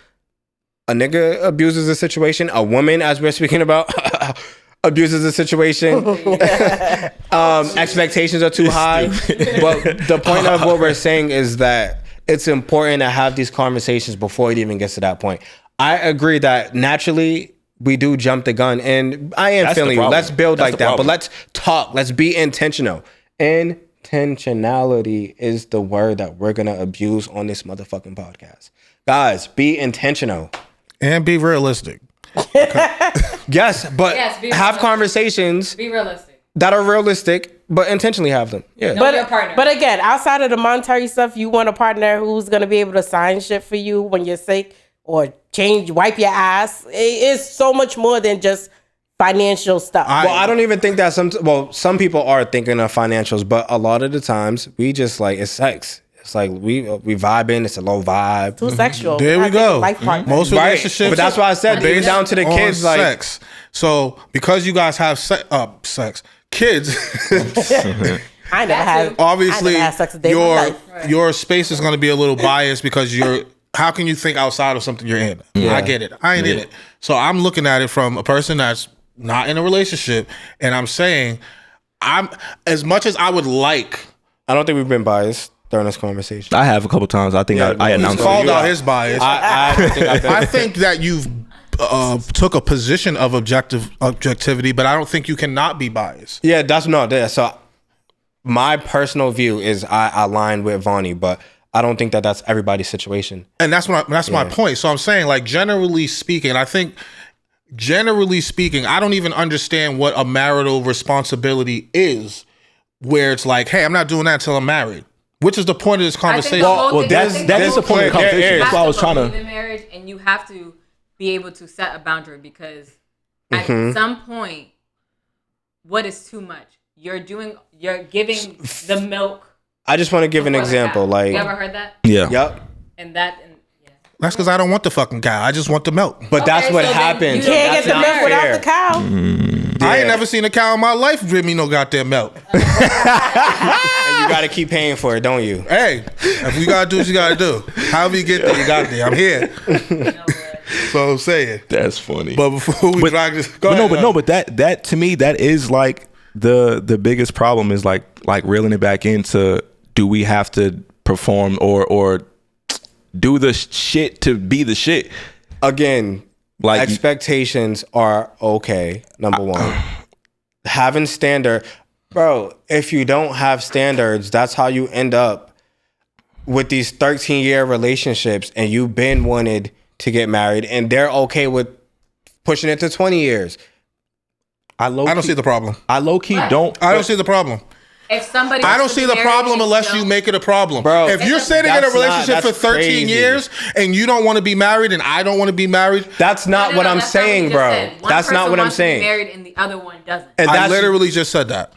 a nigga abuses a situation. A woman, as we're speaking about, abuses the situation. Expectations are too high. But the point of what we're saying is that it's important to have these conversations before it even gets to that point. I agree that naturally we do jump the gun, and I am That's feeling the you. problem. Let's build That's like the that, but problem. let's talk. Let's be intentional. Intentionality is the word that we're gonna abuse on this motherfucking podcast. Guys, be intentional and be realistic. Yes, but be have realistic. conversations Be realistic. that are realistic, but intentionally have them. Yeah. Know your partner. But again, outside of the monetary stuff, you want a partner who's gonna be able to sign shit for you when you're sick or wipe your ass. It's so much more than just financial stuff. I don't even think that some people are thinking of financials, but a lot of the times we just like it's sex. It's like we vibing. It's a low vibe. Too sexual. There we Gotta take a go. life partner. Most Right. relationships, But that's why I said even based down to the on kids, like sex. So because you guys have sex, kids, I never had. obviously I never had sex a day in my life. your space is going to be a little biased because you're. How can you think outside of something you're in? I get it. I ain't in it. So I'm looking at it from a person that's not in a relationship, and I'm saying, I'm as much as I would like. I don't think we've been biased during this conversation. I have a couple times. I think I announced He's called it. out his bias. I don't think I've been. I think that you've took a position of objectivity, but I don't think you cannot be biased. Yeah, that's not there. So my personal view is I align with Vonnie, but I don't think that that's everybody's situation. And that's my point. So I'm saying, like, generally speaking, I don't even understand what a marital responsibility is, where it's like, hey, I'm not doing that until I'm married. Which is the point of this conversation. that is the point of the conversation. That's why I was trying to. In marriage, and you have to be able to set a boundary because at some point, what is too much? You're giving the milk. I just want to give an before the example. cow. Like, You ever heard that? Yeah. yep. And yeah. That's because I don't want the fucking cow. I just want the milk. But that's Okay, what so then happens. you Can't That's get the not milk without fair. the cow. I ain't never seen a cow in my life give me no goddamn milk. And you got to keep paying for it, don't you? Hey, if you gotta do what you gotta do, however you get there, you got there. I'm here. So I'm saying. That's funny. But before we drag this, go ahead. But that to me, that is like the biggest problem is like reeling it back into, do we have to perform or do the shit to be the shit? Again, Like, expectations are okay. Number one, having standard, bro. If you don't have standards, that's how you end up with these 13-year relationships, and you've been wanted to get married, and they're okay with pushing it to 20 years. I don't see the problem. I low key don't. I don't see the problem. If somebody, I don't see the problem unless you make it a problem. Bro, if you're sitting in a that's relationship not- for 13 that's crazy. years and you don't want to be married and I don't want to be married, That's not what I'm saying, bro. That's not what I'm saying. Married and the other one doesn't. And I that's literally just said that.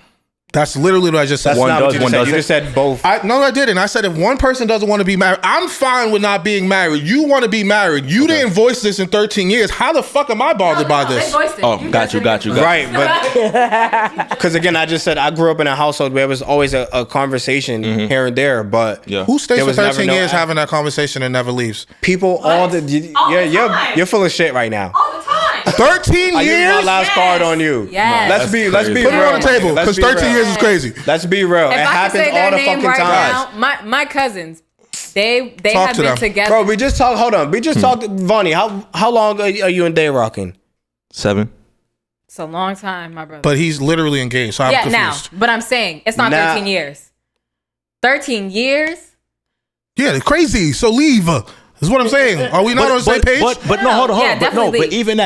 That's literally what I just said. That's One not does, what you one just said. doesn't. You just said both. No, I didn't. I said if one person doesn't want to be married, I'm fine with not being married. You want to be married. You didn't voice this in 13 years. How the fuck am I bothered by this? Oh, got you. Right, but because again, I just said I grew up in a household where it was always a conversation here and there, but Yeah. Who stays there for was never 13 no years act- having that conversation and never leaves? people all the All the you're time. you're full of shit right now. All the time. 13 I used my years? last card on you. Yes. Let's be That's real. crazy. Put it on the table Let's because be 13 real. years is crazy. Let's be real. If It I could happens say all their the name fucking right time. now, my cousins, they Talk have to been them. together. Bro, we just talked. Hold on, we just talked. Vonnie, how long are you and Day rocking? 7. It's a long time, my brother. But he's literally engaged, so I'm yeah, confused. now, but I'm saying it's not Now- 13 years. 13 years. Yeah, they're crazy. So leave. Is what I'm saying. Are we not on the same page? But no, hold on. Yeah, But no, definitely. but even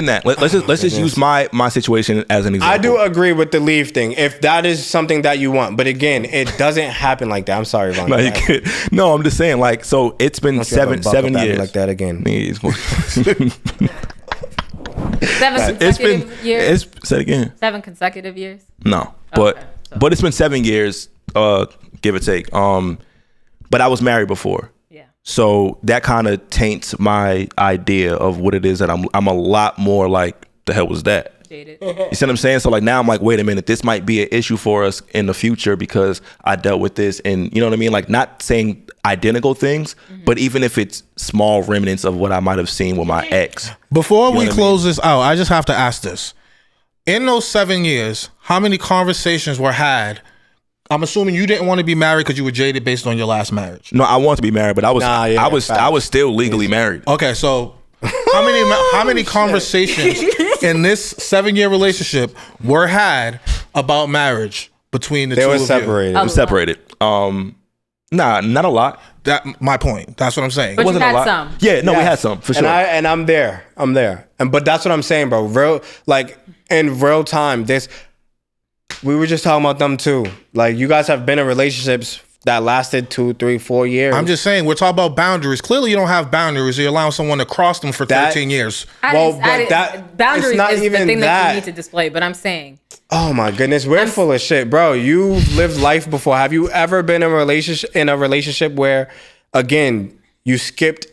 that. Let's just use my situation as an example. I do agree with the leave thing if that is something that you want. But again, it doesn't happen like that. I'm sorry, Vonnie. No, you could. No, I'm just saying. Like, so it's been Don't you ever buck 7 up at me years. like that again. It's 7 consecutive years. Say it again. 7 consecutive years. No, but Okay, so- but it's been 7 years, give or take. But I was married before. Yeah. So that kind of taints my idea of what it is that I'm a lot more like, the hell was that? Dated. You see what I'm saying? So like now I'm like, wait a minute, this might be an issue for us in the future because I dealt with this, and you know what I mean? Like, not saying identical things, but even if it's small remnants of what I might have seen with my ex. Before we what I mean? close this out, I just have to ask this. In those 7 years, how many conversations were had? I'm assuming you didn't want to be married because you were jaded based on your last marriage. No, I want to be married, but I was Nah, yeah, I was facts. still legally married. Okay, so How many conversations in this 7-year relationship were had about marriage between the two of you? They were separated. They were separated. Nah, not a lot. That my point. That's what I'm saying. But Wasn't you a had lot. some. Yeah, no, we had some for sure. And I'm there. But that's what I'm saying, bro. In real time, we were just talking about them too. Like, you guys have been in relationships that lasted 2, 3, 4 years. I'm just saying, we're talking about boundaries. Clearly, you don't have boundaries. You're allowing someone to cross them for 13 years. Boundaries it's not is even the thing that you need to display. But I'm saying, oh my goodness, we're full of shit, bro. You lived life before. Have you ever been in a relationship where, again, you skipped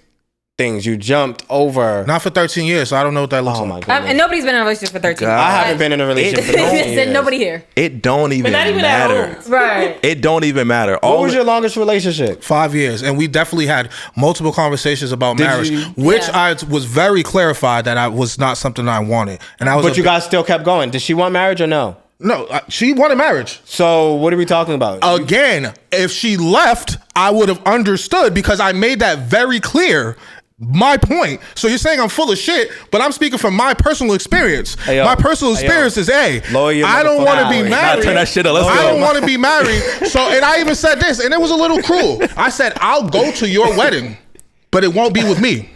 things, you jumped over? Not for 13 years, so I don't know what that looks Oh like. my goodness. and nobody's been in a relationship for 13 years. I haven't been in a relationship for 13 years. Nobody here. It don't even not even matter. at home. Right. It don't even matter. What was your longest relationship? 5 years, and we definitely had multiple conversations about marriage, you- which I was very clarified that I was not something I wanted. And I was, But you guys still kept going. Did she want marriage or no? no, she wanted marriage. So what are we talking about? Again, if she left, I would have understood because I made that very clear. My point. So you're saying I'm full of shit, but I'm speaking from my personal experience. Hey, yo. My personal Hey, yo. experience is, Lower your I don't motherfucking want to be voice. married. Turn that shit up. Let's I go. don't want to be married. So, and I even said this, and it was a little cruel. I said, I'll go to your wedding, but it won't be with me.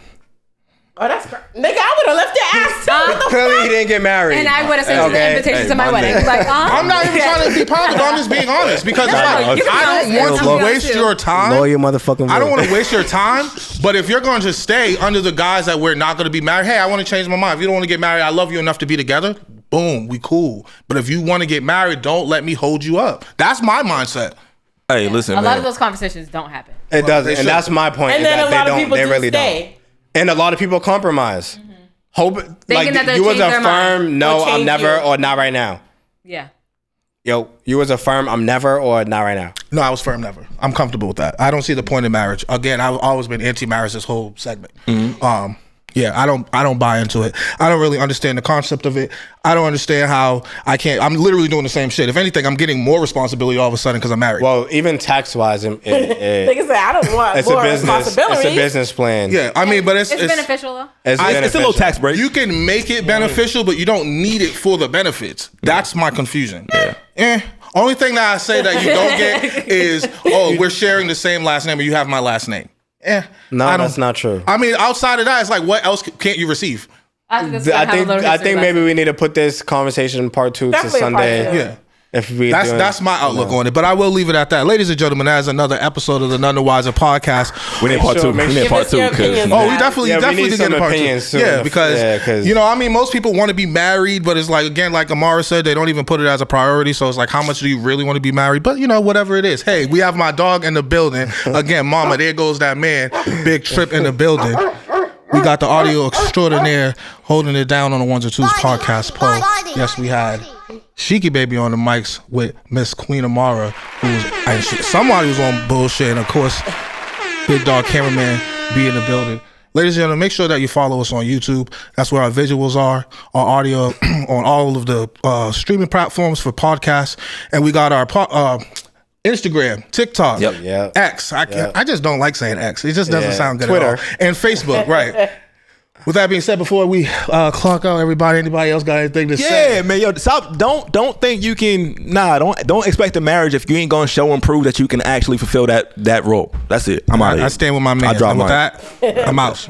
Oh, that's nigga. I would have left your ass too. What the Clearly he didn't get married. And I would have sent you the invitation to my wedding. Like, I'm not even trying to be positive. I'm just being honest because it's like, you can be I honest. don't want Low- to waste your time. Lower your motherfucking I don't voice. want to waste your time, but if you're going to stay under the guise that we're not going to be married, hey, I want to change my mind. If you don't want to get married, I love you enough to be together. Boom, we cool. But if you want to get married, don't let me hold you up. That's my mindset. Hey, listen, a lot man. of those conversations don't happen. It doesn't, they and that's my point. And is then that a lot they of don't, people they do really stay. don't. And a lot of people compromise. Hope like that they'll you was change a their firm mind. no, Or I'm change never you. or not right now. Yeah. Yo, you was a firm I'm never or not right now. No, I was firm never. I'm comfortable with that. I don't see the point in marriage. Again, I've always been anti-marriage this whole segment. Yeah, I don't buy into it. I don't really understand the concept of it. I don't understand how I'm literally doing the same shit. If anything, I'm getting more responsibility all of a sudden because I'm married. Well, even tax wise, Nigga said, I don't want it's more a business. responsibility. It's a business plan. Yeah, I mean, but it's beneficial though. It's It's a little beneficial. tax break. You can make it beneficial, but you don't need it for the benefits. That's my confusion. Yeah. Only thing that I say that you don't get is, we're sharing the same last name or you have my last name. No, that's not true. I mean, outside of that, it's like, what else can't you receive? I think maybe we need to put this conversation in part 2 Definitely to a part Sunday. two. Yeah. If we That's my outlook on it, but I will leave it at that. Ladies and gentlemen, that's another episode of the None the Wiser podcast. We need part two. We need part two. Give us your opinions. Oh, we definitely we can need get some a part two. opinions too. Yeah, because Yeah, I mean, most people want to be married, but it's like, again, like Amara said, they don't even put it as a priority. So it's like, how much do you really want to be married? But whatever it is. Hey, we have my dog in the building again. Mama, there goes that man. Big Trip in the building. We got the audio extraordinaire holding it down on the Ones and Twos podcast poll. Yes, we had Sheiky Baby on the mics with Miss Queen Amara, somebody was on bullshit, and of course, Big Dog Cameraman be in the building. Ladies and gentlemen, make sure that you follow us on YouTube. That's where our visuals are, our audio on all of the streaming platforms for podcasts, and we got our Instagram, TikTok, X. I just don't like saying X. It just doesn't sound good Twitter. at all. And Facebook, right. With that being said, before we clock out, anybody else got anything to say? Yeah, man, yo, stop. Don't think you can. Don't expect a marriage if you ain't gonna show and prove that you can actually fulfill that role. That's it. I'm out of here. I stand with my man. I drop And with mine. that, I'm out.